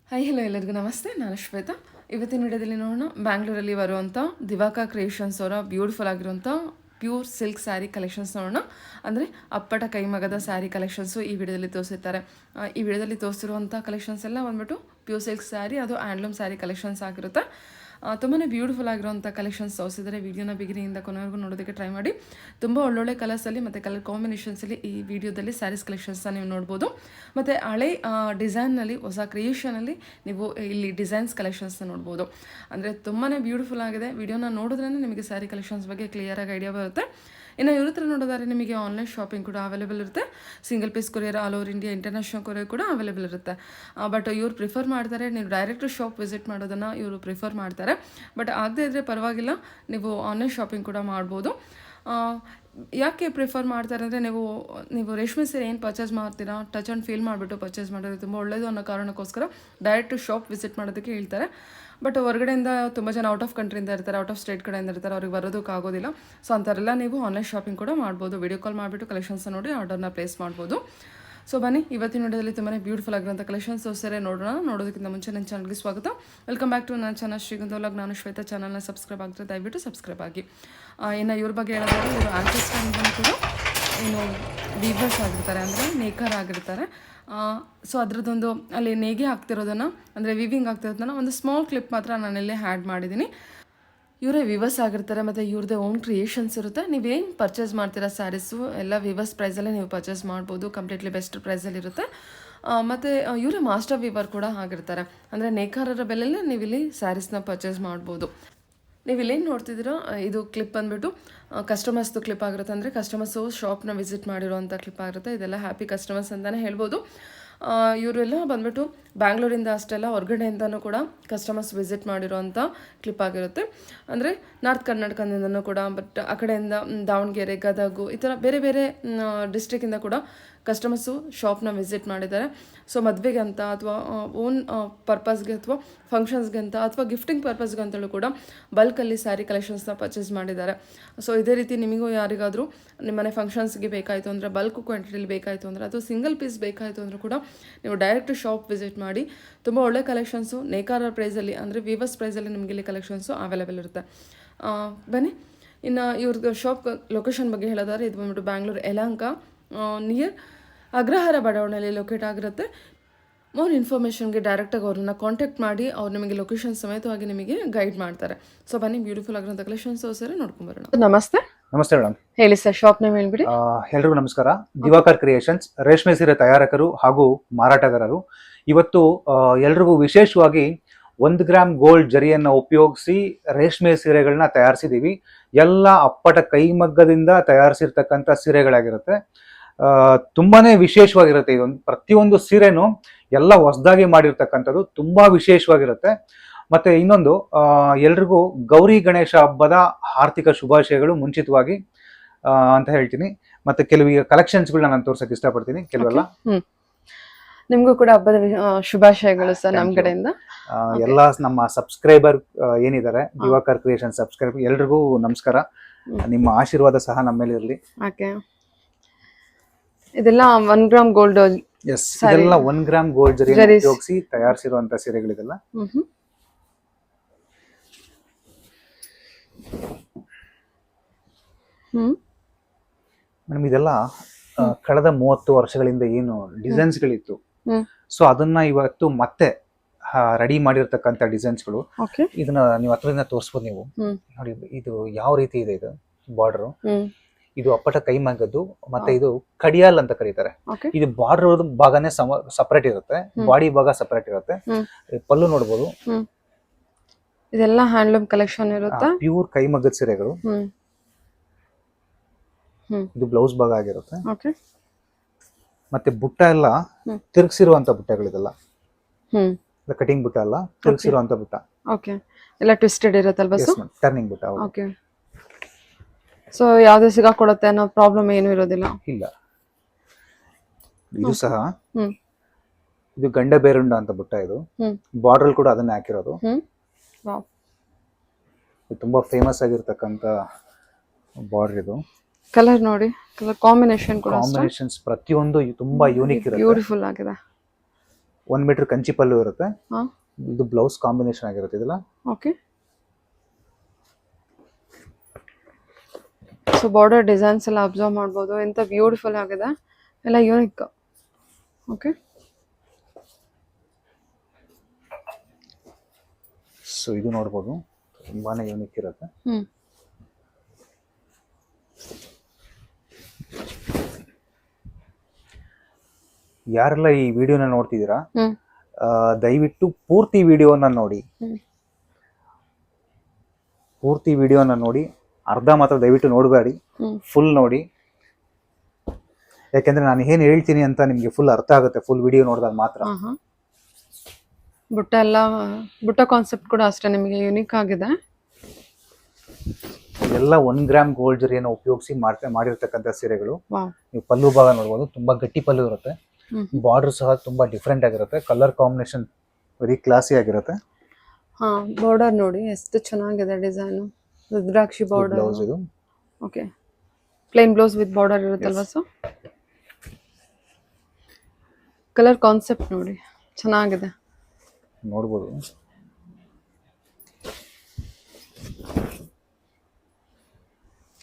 Hi hello ಎಲ್ಲರಿಗೂ ನಮಸ್ತೆ. ನಾನು ಶ್ವೇತಾ. ಇವತ್ತಿನ ವಿಡಿಯೋದಲ್ಲಿ ನೋಡೋಣ ಬ್ಯಾಂಗ್ಳೂರಲ್ಲಿ ಬರುವಂಥ ದಿವಾಕಾ ಕ್ರಿಯೇಷನ್ಸ್ ಅವರ ಬ್ಯೂಟಿಫುಲ್ ಆಗಿರುವಂಥ ಪ್ಯೂರ್ ಸಿಲ್ಕ್ ಸ್ಯಾರಿ ಕಲೆಕ್ಷನ್ಸ್ ನೋಡೋಣ. ಅಂದರೆ ಅಪ್ಪಟ ಕೈಮಗದ ಸ್ಯಾರಿ ಕಲೆಕ್ಷನ್ಸು ಈ ವಿಡಿಯೋದಲ್ಲಿ ತೋರಿಸಿರ್ತಾರೆ. ಈ ವಿಡಿಯೋದಲ್ಲಿ ತೋರಿಸಿರುವಂಥ ಕಲೆಕ್ಷನ್ಸ್ ಎಲ್ಲ ಬಂದ್ಬಿಟ್ಟು ಪ್ಯೂರ್ ಸಿಲ್ಕ್ ಸ್ಯಾರಿ, ಅದು ಹ್ಯಾಂಡ್ಲೂಮ್ ಸ್ಯಾರಿ ಕಲೆಕ್ಷನ್ಸ್ ಆಗಿರುತ್ತೆ. ತುಂಬಾ ಬ್ಯೂಟಿಫುಲ್ ಆಗಿರುವಂಥ ಕಲೆಕ್ಷನ್ಸ್ ತೋರಿಸಿದರೆ ವಿಡಿಯೋನ ಬಿಗಿನಿಂದ ಕೊನೆವರೆಗೂ ನೋಡೋದಕ್ಕೆ ಟ್ರೈ ಮಾಡಿ. ತುಂಬ ಒಳ್ಳೊಳ್ಳೆ ಕಲರ್ಸಲ್ಲಿ ಮತ್ತು ಕಲರ್ ಕಾಂಬಿನೇಷನ್ಸಲ್ಲಿ ಈ ವಿಡಿಯೋದಲ್ಲಿ ಸ್ಯಾರೀಸ್ ಕಲೆಕ್ಷನ್ಸ್ನ ನೀವು ನೋಡ್ಬೋದು. ಮತ್ತು ಹಳೆ ಡಿಸೈನ್ನಲ್ಲಿ ಹೊಸ ಕ್ರಿಯೇಷನಲ್ಲಿ ನೀವು ಇಲ್ಲಿ ಡಿಸೈನ್ಸ್ ಕಲೆಕ್ಷನ್ಸ್ನ ನೋಡ್ಬೋದು. ಅಂದರೆ ತುಂಬಾ ಬ್ಯೂಟಿಫುಲ್ ಆಗಿದೆ. ವಿಡಿಯೋನ ನೋಡಿದ್ರೇ ನಿಮಗೆ ಸ್ಯಾರಿ ಕಲೆಕ್ಷನ್ಸ್ ಬಗ್ಗೆ ಕ್ಲಿಯರಾಗಿ ಐಡಿಯಾ ಬರುತ್ತೆ. ಇನ್ನು ಇವ್ರ ಹತ್ರ ನೋಡೋದಾದ್ರೆ ನಿಮಗೆ ಆನ್ಲೈನ್ ಶಾಪಿಂಗ್ ಕೂಡ ಅವೈಲೇಬಲ್ ಇರುತ್ತೆ. Single piece courier all over India international courier ಕೂಡ ಅವೈಲೇಬಲ್ ಇರುತ್ತೆ. ಬಟ್ ಇವ್ರು ಪ್ರಿಫರ್ ಮಾಡ್ತಾರೆ ನೀವು ಡೈರೆಕ್ಟ್ ಶಾಪ್ ವಿಸಿಟ್ ಮಾಡೋದನ್ನು ಇವರು ಪ್ರಿಫರ್ ಮಾಡ್ತಾರೆ. ಬಟ್ ಆಗದೇ ಇದ್ದರೆ ಪರವಾಗಿಲ್ಲ, ನೀವು ಆನ್ಲೈನ್ ಶಾಪಿಂಗ್ ಕೂಡ ಮಾಡ್ಬೋದು. ಯಾಕೆ ಪ್ರಿಫರ್ ಮಾಡ್ತಾರೆ ಅಂದರೆ ನೀವು ರೇಷ್ಮೆ ಸೀರೆ ಏನು ಪರ್ಚೇಸ್ ಮಾಡ್ತೀರಾ, ಟಚ್ ಆ್ಯಂಡ್ ಫೀಲ್ ಮಾಡಿಬಿಟ್ಟು ಪರ್ಚೇಸ್ ಮಾಡೋದು ತುಂಬ ಒಳ್ಳೆಯದು ಅನ್ನೋ ಕಾರಣಕ್ಕೋಸ್ಕರ ಡೈರೆಕ್ಟ್ ಶಾಪ್ ವಿಸಿಟ್ ಮಾಡೋದಕ್ಕೆ ಹೇಳ್ತಾರೆ. ಬಟ್ ಹೊರಗಡೆಯಿಂದ ತುಂಬ ಜನ ಔಟ್ ಆಫ್ ಕಂಟ್ರಿಯಿಂದ ಇರ್ತಾರೆ, ಔಟ್ ಆಫ್ ಸ್ಟೇಟ್ ಕಡೆಯಿಂದ ಇರ್ತಾರೆ, ಅವ್ರಿಗೆ ಬರೋದಕ್ಕಾಗೋದಿಲ್ಲ. ಸೊ ಅಂಥವರೆಲ್ಲ ನೀವು ಆನ್ಲೈನ್ ಶಾಪಿಂಗ್ ಕೂಡ ಮಾಡ್ಬೋದು. ವಿಡಿಯೋ ಕಾಲ್ ಮಾಡಿಬಿಟ್ಟು ಕಲೆಕ್ಷನ್ಸ್ ನೋಡಿ ಆರ್ಡರ್ನ ಪ್ಲೇಸ್ ಮಾಡ್ಬೋದು. ಸೊ ಬನ್ನಿ, ಇವತ್ತಿನ ವಿಡಿಯೋದಲ್ಲಿ ತುಂಬಾ ಬ್ಯೂಟಿಫುಲ್ ಆಗಿರೋಂಥ ಕಲೆಕ್ಷನ್ಸ್ ತೋರಿಸ್ತಾರೆ ನೋಡೋಣ. ನೋಡೋದಕ್ಕಿಂತ ಮುಂಚೆ ನನ್ನ ಚಾನಲ್ಗೆ ಸ್ವಾಗತ. ವೆಲ್ಕಮ್ ಬ್ಯಾಕ್ ಟು ನನ್ನ ಚಾನಲ್ ಶ್ರೀಗಂಧ ವ್ಲಾಗ್. ನಾನು ಶ್ವೇತಾ. ಚಾನಲ್ನ ಸಬ್ಸ್ಕ್ರೈಬ್ ಆಗ್ತದೆ, ದಯವಿಟ್ಟು ಸಬ್ಸ್ಕ್ರೈಬ್ ಆಗಿ. ಇನ್ನು ಇವ್ರ ಬಗ್ಗೆ ಹೇಳೋದಾದ್ರೆ ಇವರು ಆರ್ಟಿಸ್ಟ್ ಕೂಡ ಏನು ವೀವರ್ಸ್ ಆಗಿರ್ತಾರೆ, ಅಂದರೆ ನೇಕರ್ ಆಗಿರ್ತಾರೆ. ಸೊ ಅದರದ್ದೊಂದು ಅಲ್ಲಿ ನೇಗೆ ಆಗ್ತಿರೋದನ್ನು, ಅಂದರೆ ವಿವಿಂಗ್ ಆಗ್ತಿರೋದನ್ನು ಒಂದು ಸ್ಮಾಲ್ ಕ್ಲಿಪ್ ಮಾತ್ರ ನಾನಿಲ್ಲಿ ಹ್ಯಾಡ್ ಮಾಡಿದ್ದೀನಿ. ಇವರೇ ವಿವರ್ಸ್ ಆಗಿರ್ತಾರೆ ಮತ್ತು ಇವ್ರದ್ದೇ ಓನ್ ಕ್ರಿಯೇಷನ್ಸ್ ಇರುತ್ತೆ. ನೀವೇನು ಪರ್ಚೇಸ್ ಮಾಡ್ತೀರಾ ಸ್ಯಾರೀಸು ಎಲ್ಲ ವಿವರ್ಸ್ ಪ್ರೈಸಲ್ಲೇ ನೀವು ಪರ್ಚೇಸ್ ಮಾಡ್ಬೋದು. ಕಂಪ್ಲೀಟ್ಲಿ ಬೆಸ್ಟ್ ಪ್ರೈಸಲ್ಲಿ ಇರುತ್ತೆ. ಮತ್ತು ಇವರೇ ಮಾಸ್ಟರ್ ವಿವರ್ ಕೂಡ ಆಗಿರ್ತಾರೆ, ಅಂದರೆ ನೇಕಾರರ ಬೆಲೆಯಲ್ಲೇ ನೀವು ಇಲ್ಲಿ ಸ್ಯಾರೀಸ್ನ ಪರ್ಚೇಸ್ ಮಾಡ್ಬೋದು. ನೀವು ಇಲ್ಲೇನು ನೋಡ್ತಿದ್ದೀರೋ ಇದು ಕ್ಲಿಪ್ ಬಂದುಬಿಟ್ಟು ಕಸ್ಟಮರ್ಸ್ದು ಕ್ಲಿಪ್ ಆಗಿರುತ್ತೆ. ಅಂದರೆ ಕಸ್ಟಮರ್ಸು ಶಾಪ್ನ ವಿಸಿಟ್ ಮಾಡಿರೋವಂಥ ಕ್ಲಿಪ್ ಆಗಿರುತ್ತೆ. ಇದೆಲ್ಲ ಹ್ಯಾಪಿ ಕಸ್ಟಮರ್ಸ್ ಅಂತಲೇ ಹೇಳ್ಬೋದು. ಇವರೆಲ್ಲ ಬಂದ್ಬಿಟ್ಟು ಬ್ಯಾಂಗ್ಳೂರಿಂದ ಅಷ್ಟೆಲ್ಲ ಹೊರಗಡೆಯಿಂದನೂ ಕೂಡ ಕಸ್ಟಮರ್ಸ್ ವಿಸಿಟ್ ಮಾಡಿರೋವಂಥ ಕ್ಲಿಪ್ ಆಗಿರುತ್ತೆ. ಅಂದರೆ ನಾರ್ತ್ ಕರ್ನಾಟಕದಿಂದನೂ ಕೂಡ, ಬಟ್ ಆ ಕಡೆಯಿಂದ ದಾವಣಗೆರೆ, ಗದಗು, ಈ ಥರ ಬೇರೆ ಬೇರೆ ಡಿಸ್ಟ್ರಿಕ್ಕಿಂದ ಕೂಡ ಕಸ್ಟಮರ್ಸು ಶಾಪ್ನ ವಿಸಿಟ್ ಮಾಡಿದ್ದಾರೆ. ಸೊ ಮದುವೆಗೆ ಅಂತ ಅಥವಾ ಓನ್ ಪರ್ಪಸ್ಗೆ ಅಥವಾ ಫಂಕ್ಷನ್ಸ್ಗೆ ಅಂತ ಅಥವಾ ಗಿಫ್ಟಿಂಗ್ ಪರ್ಪಸ್ಗೆ ಅಂತಲೂ ಕೂಡ ಬಲ್ಕಲ್ಲಿ ಸ್ಯಾರಿ ಕಲೆಕ್ಷನ್ಸ್ನ ಪರ್ಚೇಸ್ ಮಾಡಿದ್ದಾರೆ. ಸೊ ಇದೇ ರೀತಿ ನಿಮಗೂ ಯಾರಿಗಾದರೂ ನಿಮ್ಮನೆ ಫಂಕ್ಷನ್ಸ್ಗೆ ಬೇಕಾಯಿತು ಅಂದರೆ, ಬಲ್ಕ್ ಕ್ವಾಂಟಿಟಿಲಿ ಬೇಕಾಯಿತು ಅಂದರೆ, ಅಥವಾ ಸಿಂಗಲ್ ಪೀಸ್ ಬೇಕಾಯಿತು ಅಂದರೂ ಕೂಡ ನೀವು ಡೈರೆಕ್ಟ್ ಶಾಪ್ ವಿಸಿಟ್ ಮಾಡಿ. ತುಂಬ ಒಳ್ಳೆ ಕಲೆಕ್ಷನ್ಸು ನೇಕಾರರ ಪ್ರೈಸಲ್ಲಿ, ಅಂದರೆ ವಿವರ್ಸ್ ಪ್ರೈಸಲ್ಲಿ ನಿಮಗೆ ಇಲ್ಲಿ ಕಲೆಕ್ಷನ್ಸು ಅವೈಲೇಬಲ್ ಇರುತ್ತೆ. ಬನ್ನಿ, ಇನ್ನು ಇವ್ರದ್ದು ಶಾಪ್ ಲೊಕೇಶನ್ ಬಗ್ಗೆ ಹೇಳೋದಾದ್ರೆ ಇದು ಬಂದ್ಬಿಟ್ಟು ಬ್ಯಾಂಗ್ಳೂರು ಯಲಹಂಕ ನಿಯರ್ ಅಗ್ರಹಾರ ಬಡಾವಣೆಯಲ್ಲಿ ಲೊಕೇಟ್ ಆಗಿರುತ್ತೆ. ಮೋರ್ ಇನ್ಫಾರ್ಮೇಷನ್ಗೆ ಡೈರೆಕ್ಟಾಗಿ ಅವ್ರನ್ನ ಕಾಂಟ್ಯಾಕ್ಟ್ ಮಾಡಿ ಅವ್ರು ನಿಮಗೆ ಲೊಕೇಶನ್ ಸಮೇತವಾಗಿ ನಿಮಗೆ ಗೈಡ್ ಮಾಡ್ತಾರೆ. ಸೊ ಬನ್ನಿ, ಬ್ಯೂಟಿಫುಲ್ ಆಗಿರೋಂಥ ಕಲೆಕ್ಷನ್ಸ್ ಸರಿ ನೋಡ್ಕೊಂಬರೋಣ. ನಮಸ್ತೆ. ನಮಸ್ತೆ ಮೇಡಮ್. ಹೇಳಿ ಸರ್, ಶಾಪ್ ನೇಮ್ ಹೇಳ್ಬಿಡಿ. ಎಲ್ರಿಗೂ ನಮಸ್ಕಾರ. ದಿವಾಕರ್ ಕ್ರಿಯೇಷನ್ಸ್ ರೇಷ್ಮೆ ಸೀರೆ ತಯಾರಕರು ಹಾಗೂ ಮಾರಾಟಗಾರರು. ಇವತ್ತು ಎಲ್ರಿಗೂ ವಿಶೇಷವಾಗಿ 1 ಗ್ರಾಮ್ ಗೋಲ್ಡ್ ಜರಿಯನ್ನು ಉಪಯೋಗಿಸಿ ರೇಷ್ಮೆ ಸೀರೆಗಳನ್ನ ತಯಾರಿಸಿದೀವಿ. ಎಲ್ಲ ಅಪ್ಪಟ ಕೈಮಗ್ಗದಿಂದ ತಯಾರಿಸಿರ್ತಕ್ಕಂಥ ಸೀರೆಗಳಾಗಿರುತ್ತೆ. ತುಂಬಾನೇ ವಿಶೇಷವಾಗಿರುತ್ತೆ. ಇದೊಂದು ಪ್ರತಿಯೊಂದು ಸೀರೆನೂ ಎಲ್ಲ ಹೊಸದಾಗಿ ಮಾಡಿರ್ತಕ್ಕಂಥದ್ದು, ತುಂಬಾ ವಿಶೇಷವಾಗಿರುತ್ತೆ. ಮತ್ತೆ ಇನ್ನೊಂದು, ಎಲ್ರಿಗೂ ಗೌರಿ ಗಣೇಶ ಹಬ್ಬದ ಆರ್ಥಿಕ ಶುಭಾಶಯಗಳು ಮುಂಚಿತವಾಗಿ ಅಂತ ಹೇಳ್ತೀನಿ. ಮತ್ತೆ ಕೆಲವು ಕಲೆಕ್ಷನ್ಸ್ಗಳನ್ನ ನಾನು ತೋರ್ಸಕ್ ಇಷ್ಟಪಡ್ತೀನಿ. ಕೆಲವೆಲ್ಲ ನಿಮಗೂ ಕೂಡ ಹಬ್ಬದ ಶುಭಾಶಯಗಳು ಸರ್ ನಮ್ಮ ಕಡೆಯಿಂದ. ಎಲ್ಲ ನಮ್ಮ ಸಬ್ಸ್ಕ್ರೈಬರ್ ಏನಿದ್ದಾರೆ, ದಿವಾಕರ್ ಕ್ರಿಯೇಷನ್ ಸಬ್ಸ್ಕ್ರೈಬರ್ ಎಲ್ರಿಗೂ ನಮಸ್ಕಾರ. ನಿಮ್ಮ ಆಶೀರ್ವಾದ ಸಹ ನಮ್ಮ ಮೇಲೆ ಇರಲಿ. ಇದೆಲ್ಲ 1 ಗ್ರಾಮ್ ಗೋಲ್ಡ್. ಎಸ್, ಇದೆಲ್ಲ 1 ಗ್ರಾಮ್ ಗೋಲ್ಡ್ ಜರಿ ಉಪಯೋಗಿಸಿ ತಯಾರಿಸಿರುವಂತ ಸೀರೆಗಳಿದೆಲ್ಲ. ಮೇಡಮ್, ಇದೆಲ್ಲ ಕಳೆದ 30 ವರ್ಷಗಳಿಂದ ಏನು ಡಿಸೈನ್ಸ್ ಗಳಿತ್ತು, ಸೊ ಅದನ್ನ ಇವತ್ತು ಮತ್ತೆ ರೆಡಿ ಮಾಡಿರ್ತಕ್ಕಂಥ ಡಿಸೈನ್ಸ್ಗಳು. ಇದನ್ನ ನೀವು ಹತ್ರದಿಂದ ತೋರಿಸ್ಬೋದು. ನೀವು ನೋಡಿ, ಇದು ಯಾವ ರೀತಿ ಇದೆ. ಇದು ಬಾರ್ಡರ್, ಇದು ಅಪ್ಪಟ ಕೈಮಗ್ಗದ್ದು, ಮತ್ತೆ ಇದು ಕಡಿಯಾಲ್ ಅಂತ ಕರೀತಾರೆ. ಇದು ಬಾರ್ಡರ್ ಭಾಗನೇ ಸಪರೇಟ್ ಇರುತ್ತೆ, ಬಾಡಿ ಭಾಗ ಸಪರೇಟ್ ಇರುತ್ತೆ. ಪಲ್ಲು ನೋಡ್ಬೋದು. ಇದೆಲ್ಲ ಹ್ಯಾಂಡ್ಲೂಮ್ ಕಲೆಕ್ಷನ್ ಇರುತ್ತೆ, ಪ್ಯೂರ್ ಕೈಮಗ್ಗದ ಸೀರೆಗಳು. ಇದು ಬ್ಲೌಸ್ ಭಾಗ ಆಗಿರುತ್ತೆ. ಮತ್ತೆ ಬುಟ್ಟ ಎಲ್ಲ ತಿರುಗಿಸಿರುವಂತ ಬುಟ್ಟಗಳಿದೆಲ್ಲ, ಕಟಿಂಗ್ ಬುಟ್ಟ ಅಲ್ಲ, ತಿರುಗಿಸಿರುವಂತ ಬುಟ್ಟ. ಎಲ್ಲ ಟ್ವಿಸ್ಟೆಡ್ ಇರುತ್ತಲ್ವಾ? ಟರ್ನಿಂಗ್ ಬುಟ್ಟ. ಸೊ ಯಾವ್ದೇ ಸಿಗಾಕೊಡುತ್ತೆ ಅನ್ನೋ ಪ್ರಾಬ್ಲಮ್ ಏನು ಇರೋದಿಲ್ಲ. ಇಲ್ಲ. ಇದು ಸಹ ಇದು ಗಂಡ ಬೇರುಂಡ ಅಂತ ಬುಟ್ಟ. ಇದು ಬಾರ್ಡರ್ ಕೂಡ ಅದನ್ನೇ ಹಾಕಿರೋದು. ತುಂಬಾ ಫೇಮಸ್ ಆಗಿರ್ತಕ್ಕಂತ ಬಾರ್ಡರ್. ಇದು ಕಲರ್ ನೋಡಿ, ಕಲರ್ ಕಾಂಬಿನೇಷನ್ ಕೂಡ ಕಾಂಬಿನೇಷನ್ಸ್ ಪ್ರತಿಯೊಂದು ತುಂಬಾ ಯೂನಿಕ್ ಇರುತ್ತೆ, ಬ್ಯೂಟಿಫುಲ್ ಆಗಿದೆ. 1 ಮೀಟರ್ ಕಂಚಿ ಪಲ್ಲು ಇರುತ್ತೆ. ಹಾ ಇದು ಬ್ಲೌಸ್ ಕಾಂಬಿನೇಷನ್ ಆಗಿರುತ್ತೆ ಇದೆಲ್ಲ. ಓಕೆ. ಸೊ ಬಾರ್ಡರ್ ಡಿಸೈನ್ಸ್ ಎಲ್ಲ ಅಬ್ಸರ್ವ್ ಮಾಡ್ಬೋದು, ಎಂತ ಬ್ಯೂಟಿಫುಲ್ ಆಗಿದೆ, ಎಲ್ಲ ಯೂನಿಕ್. ಓಕೆ. ಸೊ ಇದು ನೋಡ್ಬೋದು, ತುಂಬಾನೇ ಯೂನಿಕ್ ಇರುತ್ತೆ. ಯಾರೆಲ್ಲ ಈ ವಿಡಿಯೋನ ನೋಡ್ತಿದ್ದೀರಾ, ದಯವಿಟ್ಟು ಪೂರ್ತಿ ವಿಡಿಯೋನ ನೋಡಿ. ಪೂರ್ತಿ ವಿಡಿಯೋನ ನೋಡಿ, ಅರ್ಧ ಮಾತ್ರ ದಯವಿಟ್ಟು ನೋಡಬೇಡಿ, ಫುಲ್ ನೋಡಿ. ಯಾಕೆಂದ್ರೆ ನಾನು ಏನ್ ಹೇಳ್ತೀನಿ ಅಂತ ನಿಮ್ಗೆ ಫುಲ್ ಅರ್ಥ ಆಗುತ್ತೆ ಫುಲ್ ವಿಡಿಯೋ ನೋಡಿದಾಗ ಮಾತ್ರ. ಬುಟ್ಟ ಎಲ್ಲ, ಬುಟ್ಟ ಕಾನ್ಸೆಪ್ಟ್ ಕೂಡ ಅಷ್ಟೇ ನಿಮಗೆ ಯುನಿಕ್ ಆಗಿದೆ. ಎಲ್ಲ 1 ಗ್ರಾಮ್ ಗೋಲ್ಡ್ ಜರಿಯನ್ನು ಉಪಯೋಗಿಸಿ ಮಾಡಿರ್ತಕ್ಕಂಥ ಸೀರೆಗಳು. ವಾವ್. ನೀವು ಪಲ್ಲು ಭಾಗ ನೋಡ್ಬೋದು, ತುಂಬಾ ಗಟ್ಟಿ ಪಲ್ಲು ಇರುತ್ತೆ. ಬಾರ್ಡರ್ ಸಹ ತುಂಬಾ ಡಿಫ್ರೆಂಟ್ ಆಗಿರುತ್ತೆ. ಕಲರ್ ಕಾಂಬಿನೇಷನ್ ವೆರಿ ಕ್ಲಾಸಿ ಆಗಿರುತ್ತೆ. ಹಾ, ಬಾರ್ಡರ್ ನೋಡಿ ಎಷ್ಟು ಚೆನ್ನಾಗಿದೆ ಡಿಸೈನ್. ರುದ್ರಾಕ್ಷಿ ಬಾರ್ಡರ್. ಬ್ಲೌಸ್ ಇದು. Okay. Plain blouse with border ಇರುತ್ತಲ್ವಾ? ಸೊ ಕಲರ್ ಕಾನ್ಸೆಪ್ಟ್ ನೋಡಿ ಚೆನ್ನಾಗಿದೆ, ನೋಡ್ಬೋದು.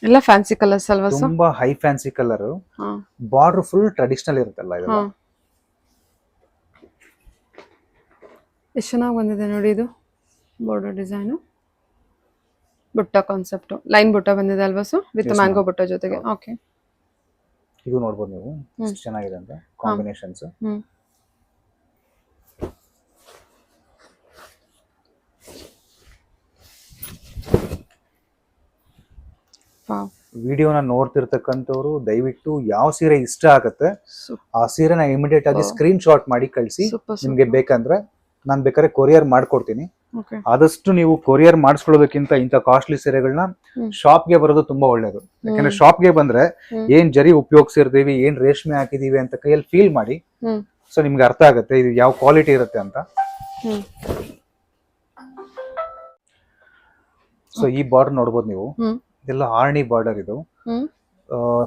ಎಲ್ಲ ಫ್ಯಾನ್ಸಿ ಕಲರ್ಸ್ ಅಲ್ವಾ? ಸೊ ತುಂಬಾ high fancy colour. Border full traditional ಇರುತ್ತಲ್ಲ ಇದೆಲ್ಲ. ಎಷ್ಟು ಚೆನ್ನಾಗಿ ಬಂದಿದೆ ನೋಡಿ ಇದು ಬಾರ್ಡರ್ ಡಿಸೈನು. ಬುಟ್ಟ ಕಾನ್ಸೆಪ್ಟ್, ಲೈನ್ ಬುಟ್ಟ ಬಂದಿದೆ ಅಲ್ವಾ? ಸೊ ವಿತ್ ಮ್ಯಾಂಗೋ ಬುಟ್ಟ ಜೊತೆಗೆ. ಓಕೆ. ಇದು ನೋಡ್ಬೋದು ನೀವು, ಎಷ್ಟು ಚೆನ್ನಾಗಿದೆ ಅಂತ ಕಾಂಬಿನೇಷನ್ಸ್. ವಿಡಿಯೋನ ನೋಡ್ತಿರ್ತಕ್ಕಂಥವ್ರು ದಯವಿಟ್ಟು ಯಾವ ಸೀರೆ ಇಷ್ಟ ಆಗುತ್ತೆ ಆ ಸೀರೆನ ಇಮಿಡಿಯೇಟ್ ಆಗಿ ಸ್ಕ್ರೀನ್ ಶಾಟ್ ಮಾಡಿ ಕಳಿಸಿ. ನಿಮ್ಗೆ ಬೇಕಂದ್ರೆ ನಾನು ಬೇಕಾದ್ರೆ ಕೊರಿಯರ್ ಮಾಡ್ಕೊಡ್ತೀನಿ. ಆದಷ್ಟು ನೀವು ಕೊರಿಯರ್ ಮಾಡಿಸ್ಕೊಳ್ಳೋದಕ್ಕಿಂತ ಇಂಥ ಕಾಸ್ಟ್ಲಿ ಸೀರೆಗಳನ್ನ ಶಾಪ್ಗೆ ಬರೋದು ತುಂಬಾ ಒಳ್ಳೇದು. ಯಾಕಂದ್ರೆ ಶಾಪ್ಗೆ ಬಂದ್ರೆ ಏನ್ ಜರಿ ಉಪಯೋಗಿಸಿರ್ತೀವಿ, ಏನ್ ರೇಷ್ಮೆ ಹಾಕಿದೀವಿ ಅಂತ ಕೈಯಲ್ಲಿ ಫೀಲ್ ಮಾಡಿ, ಸೊ ನಿಮ್ಗೆ ಅರ್ಥ ಆಗುತ್ತೆ ಇದು ಯಾವ ಕ್ವಾಲಿಟಿ ಇರುತ್ತೆ ಅಂತ. ಸೊ ಈ ಬಾರ್ಡರ್ ನೋಡ್ಬೋದು ನೀವು, ಇದೆಲ್ಲ ಆರ್ಣಿ ಬಾರ್ಡರ್. ಇದು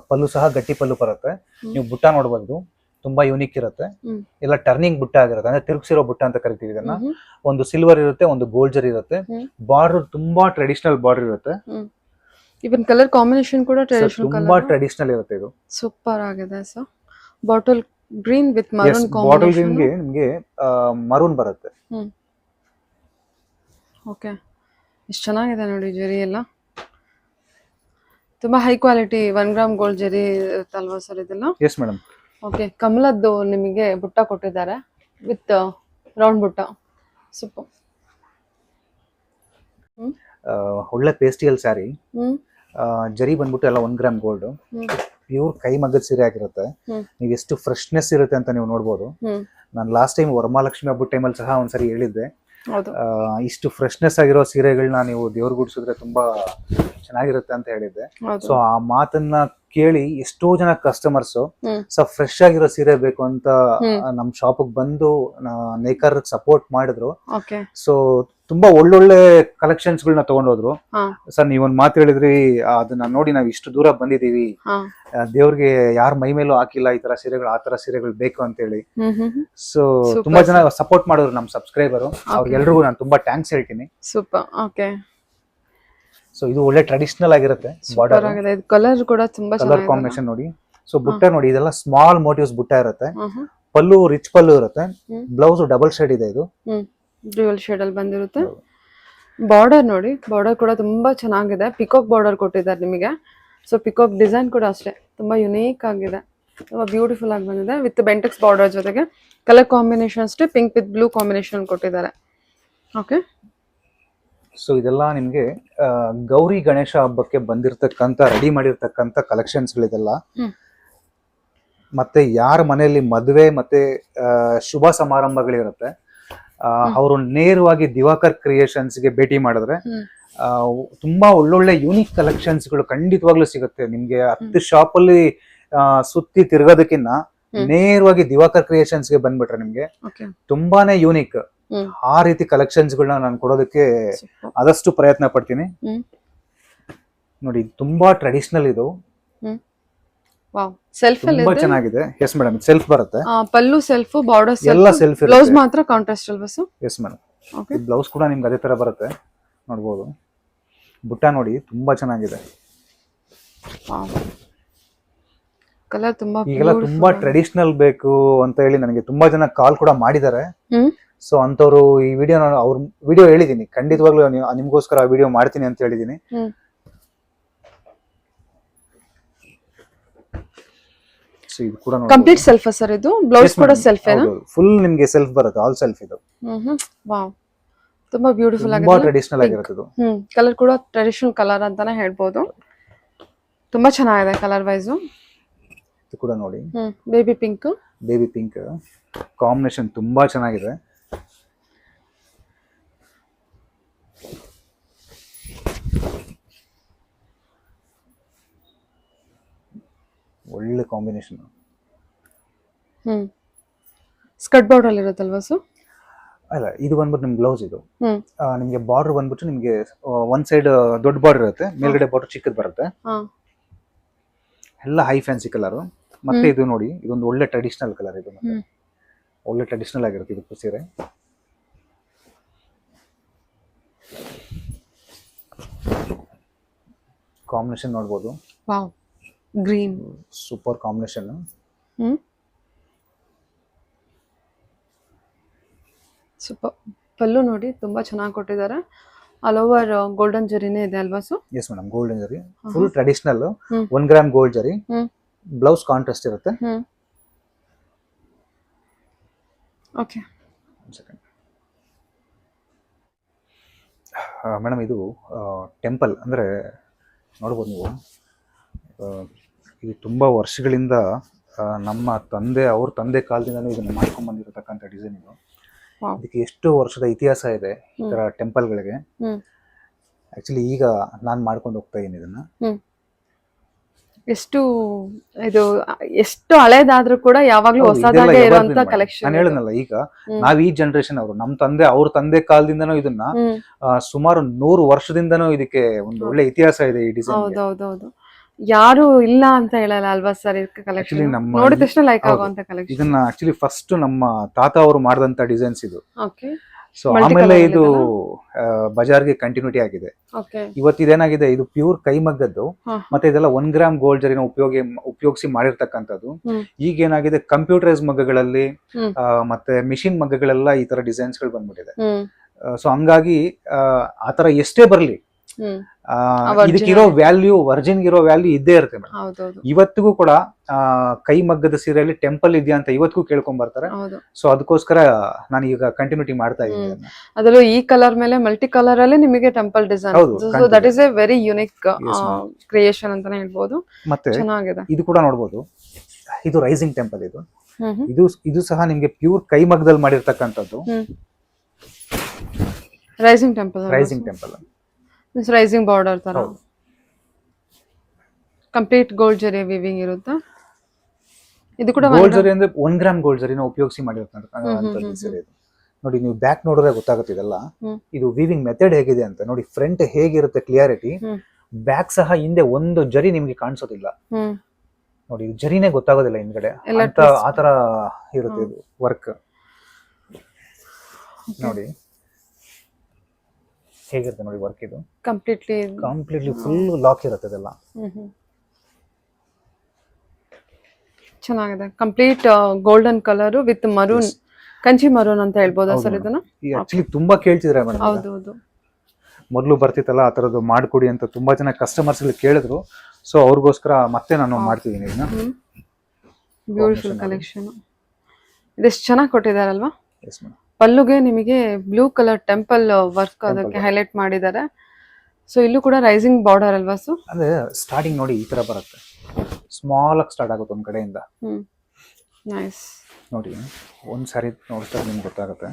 ಪಲ್ಲು ಸಹ ಗಟ್ಟಿ ಪಲ್ಲು ಬರುತ್ತೆ. ನೀವು ಬುಟ್ಟ ನೋಡ್ಬೋದು, ತುಂಬಾ ಯೂನಿಕ್ ಇರುತ್ತೆ. ಎಲ್ಲ ಟರ್ನಿಂಗ್ ಬುಟ್ಟ ಆಗಿರುತ್ತೆ, ಅಂದ್ರೆ ತಿರುಗಿಸಿರೋ ಬುಟ್ಟ ಅಂತ ಕರಿತೀವಿ ಇದನ್ನ. ಒಂದು ಸಿಲ್ವರ್ ಇರುತ್ತೆ, ಒಂದು ಗೋಲ್ಡ್ ಜರಿ ಇರುತ್ತೆ. ಬಾರ್ಡರ್ ತುಂಬಾ ಟ್ರೆಡಿಷನಲ್ ಬಾರ್ಡರ್ ಇರುತ್ತೆ. ಇವನ್ ಕಲರ್ ಕಾಂಬಿನೇಷನ್ ಕೂಡ ತುಂಬಾ ಟ್ರೆಡಿಷನಲ್ ಇರುತ್ತೆ. ಇದು ಸೂಪರ್ ಆಗಿದೆ. So bottle green with maroon combination. ನಿಮ್ಗೆ ಮರೂನ್ ಬರುತ್ತೆ. ಓಕೆ. ಎಷ್ಟು ಚೆನ್ನಾಗಿದೆ ನೋಡಿ ಜರಿ ಎಲ್ಲ, ತುಂಬಾ ಹೈ ಕ್ವಾಲಿಟಿ 1 ಗ್ರಾಮ್ ಗೋಲ್ಡ್ ಜರಿ ಇರುತ್ತಲ್ವಾ ಸರ್ ಇದೆಲ್ಲ? Yes madam. ಓಕೆ. ಕಮಲದ್ದು ನಿಮಗೆ ಬುಟ್ಟ ಕೊಟ್ಟಿದ್ದಾರೆ ವಿತ್ ರೌಂಡ್ ಬುಟ್ಟ. ಸೂಪರ್. ಒಳ್ಳೆ ಪೇಸ್ಟಿಯಲ್ ಸ್ಯಾರಿ. ಜರಿ ಬಂದ್ಬಿಟ್ಟು ಎಲ್ಲ 1 ಗ್ರಾಮ್ ಗೋಲ್ಡ್, ಪ್ಯೂರ್ ಕೈ ಮಗ್ಗದ ಸೀರೆ ಆಗಿರುತ್ತೆ. ನೀವು ಎಷ್ಟು ಫ್ರೆಶ್ನೆಸ್ ಇರುತ್ತೆ ಅಂತ ನೀವು ನೋಡ್ಬೋದು. ನಾನು ಲಾಸ್ಟ್ ಟೈಮ್ ವರಮಹಾಲಕ್ಷ್ಮಿ ಹಬ್ಬದ ಟೈಮಲ್ಲಿ ಸಹ ಒಂದ್ಸರಿ ಹೇಳಿದ್ದೆ, ಇಷ್ಟು ಫ್ರೆಶ್ನೆಸ್ ಆಗಿರೋ ಸೀರೆಗಳನ್ನ ನೀವು ದೇವ್ರಿಗೆ ಗುಡಿಸಿದ್ರೆ ತುಂಬಾ ಚೆನ್ನಾಗಿರುತ್ತೆ ಅಂತ ಹೇಳಿದ್ದೆ. ಸೊ ಆ ಮಾತನ್ನ ಕೇಳಿ ಎಷ್ಟೋ ಜನ ಕಸ್ಟಮರ್ಸ್ ಫ್ರೆಶ್ ಆಗಿರೋ ಸೀರೆ ಬೇಕು ಅಂತ ನಮ್ ಶಾಪಿಗೆ ಬಂದು ನೇಕಾರ್ ಸಪೋರ್ಟ್ ಮಾಡಿದ್ರು. ಸೊ ತುಂಬಾ ಒಳ್ಳೊಳ್ಳೆ ಕಲೆಕ್ಷನ್ಸ್ ಗಳನ್ನ ತಗೊಂಡೋದ್ರು. ಸರ್ ನೀವೊಂದ್ ಮಾತು ಹೇಳಿದ್ರಿ, ಅದನ್ನ ನೋಡಿ ನಾವ್ ಇಷ್ಟು ದೂರ ಬಂದಿದೀವಿ, ದೇವ್ರಿಗೆ ಯಾರ ಮೈ ಮೇಲೂ ಹಾಕಿಲ್ಲ ಈ ತರ ಸೀರೆಗಳು, ಆ ತರ ಸೀರೆಗಳು ಬೇಕು ಅಂತ ಹೇಳಿ. ಸೊ ತುಂಬಾ ಜನ ಸಪೋರ್ಟ್ ಮಾಡಿದ್ರು ನಮ್ ಸಬ್ಸ್ಕ್ರೈಬರ್, ಅವ್ರಿಗೆಲ್ರಿಗೂ ನಾನು ತುಂಬಾ ಥ್ಯಾಂಕ್ಸ್ ಹೇಳ್ತೀನಿ. ಸೂಪರ್. ಓಕೆ. ಸೊ ಇದು ಒಳ್ಳೆ ಟ್ರೆಡಿಷನಲ್ ಆಗಿರುತ್ತೆ. ಬಾರ್ಡರ್ ಕಲರ್ ಕೂಡ ತುಂಬಾ ಕಲರ್ ಕಾಂಬಿನೇಷನ್ ನೋಡಿ. ಸೊ ಬುಟ್ಟ ನೋಡಿ, ಇದೆಲ್ಲ ಸ್ಮಾಲ್ ಮೋಟಿವ್ಸ್ ಬುಟ್ಟ ಇರುತ್ತೆ. ಪಲ್ಲು ರಿಚ್ ಪಲ್ಲು ಇರುತ್ತೆ. ಬ್ಲೌಸ್ ಡಬಲ್ ಶೇಡ್ ಇದೆ, ಇದು ಡ್ಯುಯಲ್ ಶೇಡ್ ಅಲ್ಲಿ ಬಂದಿರುತ್ತೆ. ಬಾರ್ಡರ್ ನೋಡಿ, ಬಾರ್ಡರ್ ಕೂಡ ತುಂಬಾ ಚೆನ್ನಾಗಿದೆ. ಪಿಕಾಕ್ ಬಾರ್ಡರ್ ಕೊಟ್ಟಿದ್ದಾರೆ ನಿಮಗೆ. ಸೊ ಪಿಕಾಕ್ ಡಿಸೈನ್ ಕೂಡ ಅಷ್ಟೇ ತುಂಬಾ ಯುನೀಕ್ ಆಗಿದೆ, ತುಂಬಾ ಬ್ಯೂಟಿಫುಲ್ ಆಗಿ ಬಂದಿದೆ. ವಿತ್ ಬೆಂಟೆಕ್ಸ್ ಬಾರ್ಡರ್ ಜೊತೆಗೆ ಕಲರ್ ಕಾಂಬಿನೇಷನ್ ಅಷ್ಟೇ ಪಿಂಕ್ ವಿತ್ ಬ್ಲೂ ಕಾಂಬಿನೇಷನ್ ಕೊಟ್ಟಿದ್ದಾರೆ. ಓಕೆ. ಸೊ ಇದೆಲ್ಲ ನಿಮ್ಗೆ ಗೌರಿ ಗಣೇಶ ಹಬ್ಬಕ್ಕೆ ಬಂದಿರತಕ್ಕಂತ ರೆಡಿ ಮಾಡಿರ್ತಕ್ಕಂತ ಕಲೆಕ್ಷನ್ಸ್ ಗಳಿದೆಲ್ಲ. ಮತ್ತೆ ಯಾರ ಮನೆಯಲ್ಲಿ ಮದುವೆ ಮತ್ತೆ ಶುಭ ಸಮಾರಂಭಗಳಿರುತ್ತೆ, ಅವರು ನೇರವಾಗಿ ದಿವಾಕರ್ ಕ್ರಿಯೇಷನ್ಸ್ ಗೆ ಭೇಟಿ ಮಾಡಿದ್ರೆ ತುಂಬಾ ಒಳ್ಳೊಳ್ಳೆ ಯೂನಿಕ್ ಕಲೆಕ್ಷನ್ಸ್ ಗಳು ಖಂಡಿತವಾಗ್ಲೂ ಸಿಗುತ್ತೆ ನಿಮ್ಗೆ. 10 ಶಾಪ್ ಅಲ್ಲಿ ಸುತ್ತಿ ತಿರ್ಗೋದಕ್ಕಿಂತ ನೇರವಾಗಿ ದಿವಾಕರ್ ಕ್ರಿಯೇಷನ್ಸ್ ಗೆ ಬಂದ್ಬಿಟ್ರೆ ನಿಮ್ಗೆ ತುಂಬಾನೇ ಯೂನಿಕ್ ಆ ರೀತಿ ಕಲೆಕ್ಷನ್ಸ್ ಗಳನ್ನ ನಾನು ಕೊಡೋದಕ್ಕೆ ಆದಷ್ಟು ಪ್ರಯತ್ನ ಪಡ್ತೀನಿ. ನೋಡಿ ತುಂಬಾ ಟ್ರೆಡಿಷನಲ್ ಇದು. ವಾವ್, ಸೆಲ್ಫ್ ಅಲ್ಲಿ ತುಂಬಾ ಇದೆ. ಚೆನ್ನಾಗಿದೆ. ಎಸ್ ಮೇಡಮ್, ಸೆಲ್ಫ್ ಬರುತ್ತೆ, ಪಲ್ಲು ಸೆಲ್ಫ್, ಬಾರ್ಡರ್ ಎಲ್ಲ ಸೆಲ್ಫ್, ಸೆಲ್ಫ್ ಬ್ಲೌಸ್ ಇರುತ್ತೆ. ಮಾತ್ರ ಕಾಂಟ್ರಾಸ್ಟ್ ಅಲ್ವಾ sir? Yes madam, okay. Blouse ಕೂಡ ನಿಮ್ಗೆ ಅದೇ ತರ ಬರುತ್ತೆ, ನೋಡ್ಬೋದು. ಬುಟ್ಟ ನೋಡಿ ತುಂಬಾ ಚೆನ್ನಾಗಿದೆ. ಕಲರ್ ತುಂಬಾ ಈಗೆಲ್ಲ ತುಂಬಾ ಟ್ರೆಡಿಷನಲ್ ಬೇಕು ಅಂತ ಹೇಳಿ ನನಗೆ ತುಂಬಾ ಜನ ಕಾಲ್ ಕೂಡ ಮಾಡಿದ್ದಾರೆ. ಸೊ ಅಂತವ್ರು ಈ ವಿಡಿಯೋ, ಅವ್ರ ವಿಡಿಯೋ ಹೇಳಿದೀನಿ, ಖಂಡಿತವಾಗ್ಲೂ ನಿಮ್ಗೋಸ್ಕರ ಆ ವಿಡಿಯೋ ಮಾಡ್ತೀನಿ ಅಂತ ಹೇಳಿದೀನಿ. ಸೊ ಇದು ಕೂಡ ಕಂಪ್ಲೀಟ್ ಸೆಲ್ಫ್ ಸರ್, ಇದು ಬ್ಲೌಸ್ ಕೂಡ ಸೆಲ್ಫ್ ಏನಾ? ಫುಲ್ ನಿಮ್ಗೆ ಸೆಲ್ಫ್ ಬರುತ್ತೆ, ಆಲ್ ಸೆಲ್ಫ್ ಇದು. ವಾವ್, ತುಂಬಾ ಬ್ಯೂಟಿಫುಲ್ ಆಗಿದೆ, ತುಂಬಾ ಟ್ರೆಡಿಷನಲ್ ಆಗಿರುತ್ತೆ ಇದು. ಕಲರ್ ಕೂಡ ಟ್ರೆಡಿಷನಲ್ ಕಲರ್ ಅಂತಾನೆ ಹೇಳ್ಬೋದು. ತುಂಬಾ ಚೆನ್ನಾಗಿದೆ ಕಲರ್ ವೈಸ್. ಇದು ಕೂಡ ನೋಡಿ, baby pink, baby pink combination ತುಂಬಾ ಚೆನ್ನಾಗಿದೆ. ಒಳ್ಳೆ ಕಾಂಬಿನೇಷನ್. ಸ್ಕರ್ಟ್ ಬಾರ್ಡರ್ ಅಲ್ಲಿ ಇರುತ್ತಲ್ವಾ ಸರ್? ಅಲ್ಲ, ಇದು ಬಂದ್ಬಿಟ್ಟು ನಿಮ್ ಬ್ಲೌಸ್. ಇದು ನಿಮ್ಗೆ ಬಾರ್ಡರ್ ಬಂದ್ಬಿಟ್ಟು ನಿಮ್ಗೆ ಒಂದ್ ಸೈಡ್ ದೊಡ್ಡ ಬಾರ್ಡರ್ ಇರುತ್ತೆ, ಮೇಲ್ಗಡೆ ಬಾರ್ಡರ್ ಚಿಕ್ಕದ್ ಬರುತ್ತೆ. ಎಲ್ಲ ಹೈ ಫ್ಯಾನ್ಸಿ ಕಲರ್. ಮತ್ತೆ ಇದು ನೋಡಿ, ಇದೊಂದು ಒಳ್ಳೆ ಟ್ರೆಡಿಷನಲ್ ಕಲರ್. ಇದು ಮತ್ತೆ ಒಳ್ಳೆ ಟ್ರೆಡಿಷನಲ್ ಆಗಿರುತ್ತೆ ಇದು ಸೀರೆ. ಕಾಂಬಿನೇಷನ್ ನೋಡ್ಬೋದು. Wow, green, super combination. Super. ಪಲ್ಲು ನೋಡಿ ತುಂಬಾ ಚೆನ್ನಾಗಿ ಕೊಟ್ಟಿದ್ದಾರೆ. ಆಲ್ ಓವರ್ ಗೋಲ್ಡನ್ ಜರಿನೇ ಇದೆ ಅಲ್ವಾ ಸರ್? ಎಸ್ ಮೇಡಮ್, ಗೋಲ್ಡನ್ ಜರಿ, ಫುಲ್ ಟ್ರೆಡಿಷನಲ್. 1 ಗ್ರಾಮ್ ಗೋಲ್ಡ್ ಜರಿ. ಬ್ಲೌಸ್ ಕಾಂಟ್ರಾಸ್ಟ್ ಇರುತ್ತೆ. ಓಕೆ ಮೇಡಮ್, ಇದು ಟೆಂಪಲ್ ಅಂದ್ರೆ ನೋಡ್ಬೋದು ನೀವು. ಇದು ತುಂಬಾ ವರ್ಷಗಳಿಂದ ನಮ್ಮ ಅವ್ರ ತಂದೆ ಕಾಲದಿಂದನೂ ಇದನ್ನ ಮಾಡ್ಕೊಂಡ್ ಬಂದಿರತಕ್ಕಂಥ ಡಿಸೈನ್ ಇದು. ಇದಕ್ಕೆ ಎಷ್ಟು ವರ್ಷದ ಇತಿಹಾಸ ಇದೆ ಈ ತರ ಟೆಂಪಲ್ಗಳಿಗೆ. ಆಕ್ಚುಲಿ ಈಗ ನಾನ್ ಮಾಡ್ಕೊಂಡು ಹೋಗ್ತಾ ಇದೀನಿ ಇದನ್ನ. ಎಷ್ಟು ಹಳೇದಾದ್ರೂ ಕೂಡ ಯಾವಾಗ್ಲೂ ಹೊಸದಾಗೆ ಇರುವಂತ ಕಲೆಕ್ಷನ್. ನಾನು ಹೇಳಿದ್ನಲ್ಲ, ಈಗ ನಾವ್ ಈ ಜನರೇಷನ್ ಅವರು, ನಮ್ಮ ಅವ್ರ ತಂದೆ ಕಾಲದಿಂದನೂ ಇದನ್ನ ಸುಮಾರು 100 ವರ್ಷದಿಂದನೂ ಇದಕ್ಕೆ ಒಂದು ಒಳ್ಳೆ ಇತಿಹಾಸ ಇದೆ ಈ ಡಿಸೈನ್. ಹೌದೌದು, ಯಾರು ಇಲ್ಲ ಅಂತ ಹೇಳಲ್ಲ ಅಲ್ವಾ ಸರ್? ಕಲೆಕ್ಷನ್ ನೋಡಿದ ತಕ್ಷಣ ಲೈಕ್ ಆಗುವಂತ ಕಲೆಕ್ಷನ್. ಇದನ್ನ ಆಕ್ಚುಲಿ ಫಸ್ಟ್ ನಮ್ಮ ತಾತ ಅವರು ಮಾಡಿದಂತ ಡಿಸೈನ್ಸ್ ಇದು. ಓಕೆ. ಸೊ ಆಮೇಲೆ ಇದು ಬಜಾರ್ಗೆ ಕಂಟಿನ್ಯೂಟಿ ಆಗಿದೆ. ಇವತ್ತು ಇದೇನಾಗಿದೆ, ಇದು ಪ್ಯೂರ್ ಕೈಮಗ್ಗದ್ದು. ಮತ್ತೆ ಇದೆಲ್ಲ 1 ಗ್ರಾಮ್ ಗೋಲ್ಡ್ ಜರಿನ ಉಪಯೋಗಿಸಿ ಮಾಡಿರ್ತಕ್ಕಂಥದ್ದು. ಈಗ ಏನಾಗಿದೆ, ಕಂಪ್ಯೂಟರೈಸ್ ಮಗ್ಗಗಳಲ್ಲಿ ಮತ್ತೆ ಮಿಷಿನ್ ಮಗ್ಗಗಳೆಲ್ಲ ಈ ತರ ಡಿಸೈನ್ಸ್ ಗಳು ಬಂದ್ಬಿಟ್ಟಿದೆ. ಸೊ ಹಂಗಾಗಿ ಆತರ ಎಷ್ಟೇ ಬರ್ಲಿ, ಇದಕ್ಕಿರೋ ವ್ಯಾಲ್ಯೂ, ವರ್ಜಿನ್ ಇರೋ ವ್ಯಾಲ್ಯೂ ಇದ್ದೇ ಇರುತ್ತೆ ಮೇಡಮ್. ಇವತ್ತಿಗೂ ಕೂಡ ಕೈ ಮಗ್ಗದ ಸೀರೆಯಲ್ಲಿ ಟೆಂಪಲ್ ಇದೆಯಾ ಅಂತ ಇವತ್ತಿಗೂ ಕೇಳ್ಕೊಂಡ್ ಬರ್ತಾರೆ. ಸೊ ಅದಕ್ಕೋಸ್ಕರ ನಾನು ಈಗ ಕಂಟಿನ್ಯೂಟಿ ಮಾಡ್ತಾ ಇದ್ದೀನಿ. ಅದರಲ್ಲೂ ಈ ಕಲರ್ ಮೇಲೆ ಮಲ್ಟಿ ಕಲರ್ ಅಲ್ಲಿ ನಿಮಗೆ temple design, so that is A very unique creation ಅಂತಾನೆ ಹೇಳ್ಬೋದು. ಮತ್ತೆ ಚೆನ್ನಾಗಿದೆ. ಇದು ಕೂಡ ನೋಡ್ಬೋದು, ಇದು ರೈಸಿಂಗ್ ಟೆಂಪಲ್. ಇದು ಸಹ ನಿಮ್ಗೆ ಪ್ಯೂರ್ ಕೈ ಮಗ್ಗದಲ್ಲಿ ಮಾಡಿರ್ತಕ್ಕಂಥದ್ದು. ರೈಸಿಂಗ್ ಟೆಂಪಲ್, ರೈಸಿಂಗ್ ಬಾರ್ಡರ್ ತರ ಕಂಪ್ಲೀಟ್ ಗೋಲ್ಡ್ ಜರಿ ವಿವಿಂಗ್ ಇರುತ್ತಾ? ಇದು ಕೂಡ ಗೋಲ್ಡ್ ಜರಿ ಅಂದ್ರೆ 1 ಗ್ರಾಮ್ ಗೋಲ್ಡ್ ಜರಿನ ಉಪಯೋಗಿಸಿ ಮಾಡಿರ್ತಕ್ಕಂಥದ್ದು ಸೀರೆ ಇದು. ನೋಡಿ, ನೀವು ಬ್ಯಾಕ್ ನೋಡಿದ್ರೆ ಗೊತ್ತಾಗುತ್ತೆ ಇದೆಲ್ಲ. ಇದು ವಿವಿಂಗ್ ಮೆಥಡ್ ಹೇಗಿದೆ ಅಂತ ನೋಡಿ. ಫ್ರಂಟ್ ಹೇಗಿರುತ್ತೆ ಕ್ಲಿಯಾರಿಟಿ, ಬ್ಯಾಕ್ ಸಹ ಹಿಂದೆ ಒಂದು ಜರಿ ನಿಮ್ಗೆ ಕಾಣಿಸೋದಿಲ್ಲ ನೋಡಿ. ಜರಿನೇ ಗೊತ್ತಾಗೋದಿಲ್ಲ ಹಿಂದ್ಗಡೆ ಅಂತ, ಆತರ ಇರುತ್ತೆ ಇದು ವರ್ಕ್. ನೋಡಿ ಹೇಗಿರುತ್ತೆ ನೋಡಿ ವರ್ಕ್. ಇದು ಕಂಪ್ಲೀಟ್ಲಿ ಫುಲ್ ಲಾಕ್ ಇರುತ್ತೆ ಇದೆಲ್ಲ. ಚೆನ್ನಾಗಿದೆ. Complete golden colour with maroon, Kanchi maroon ಅಂತ ಹೇಳ್ಬೋದಾ ಸರ್ ಇದನ್ನ? ಆಕ್ಚುಲಿ ತುಂಬಾ ಕೇಳ್ತಿದ್ರೆ ಮೇಡಮ್. ಹೌದು, ಮೊದಲು ಬರ್ತಿತ್ತಲ್ಲ ಆ ತರದ್ದು ಮಾಡ್ಕೊಡಿ ಅಂತ ತುಂಬಾ ಜನ ಕಸ್ಟಮರ್ಸ್ ಕೇಳಿದ್ರು. ಸೊ ಅವ್ರಿಗೋಸ್ಕರ ಮತ್ತೆ ನಾನು ಮಾಡ್ತಿದ್ದೀನಿ ಇದನ್ನ. Beautiful collection. ಇದೆಷ್ಟು ಚೆನ್ನಾಗಿ ಕೊಟ್ಟಿದಾರಲ್ವಾ? Yes madam. ಪಲ್ಲುಗೆ ನಿಮಗೆ ಬ್ಲೂ ಕಲರ್ ಟೆಂಪಲ್ ವರ್ಕ್ ಅದಕ್ಕೆ ಹೈಲೈಟ್ ಮಾಡಿದ್ದಾರೆ. ಸೊ ಇಲ್ಲೂ ಕೂಡ ರೈಸಿಂಗ್ ಬಾರ್ಡರ್ ಅಲ್ವಾ ಸರ್? ಅಂದ್ರೆ ಸ್ಟಾರ್ಟಿಂಗ್ ನೋಡಿ ಈ ತರ ಬರುತ್ತೆ, ಸ್ಮಾಲ್ ಆಗಿ ಸ್ಟಾರ್ಟ್ ಆಗುತ್ತೆ ಒಂದ್ ಕಡೆಯಿಂದ. ನೈಸ್. ನೋಡಿ, ಒಂದ್ ಸಾರಿ ನೋಡ್ತಾ ನಿಮ್ಗೆ ಗೊತ್ತಾಗುತ್ತೆ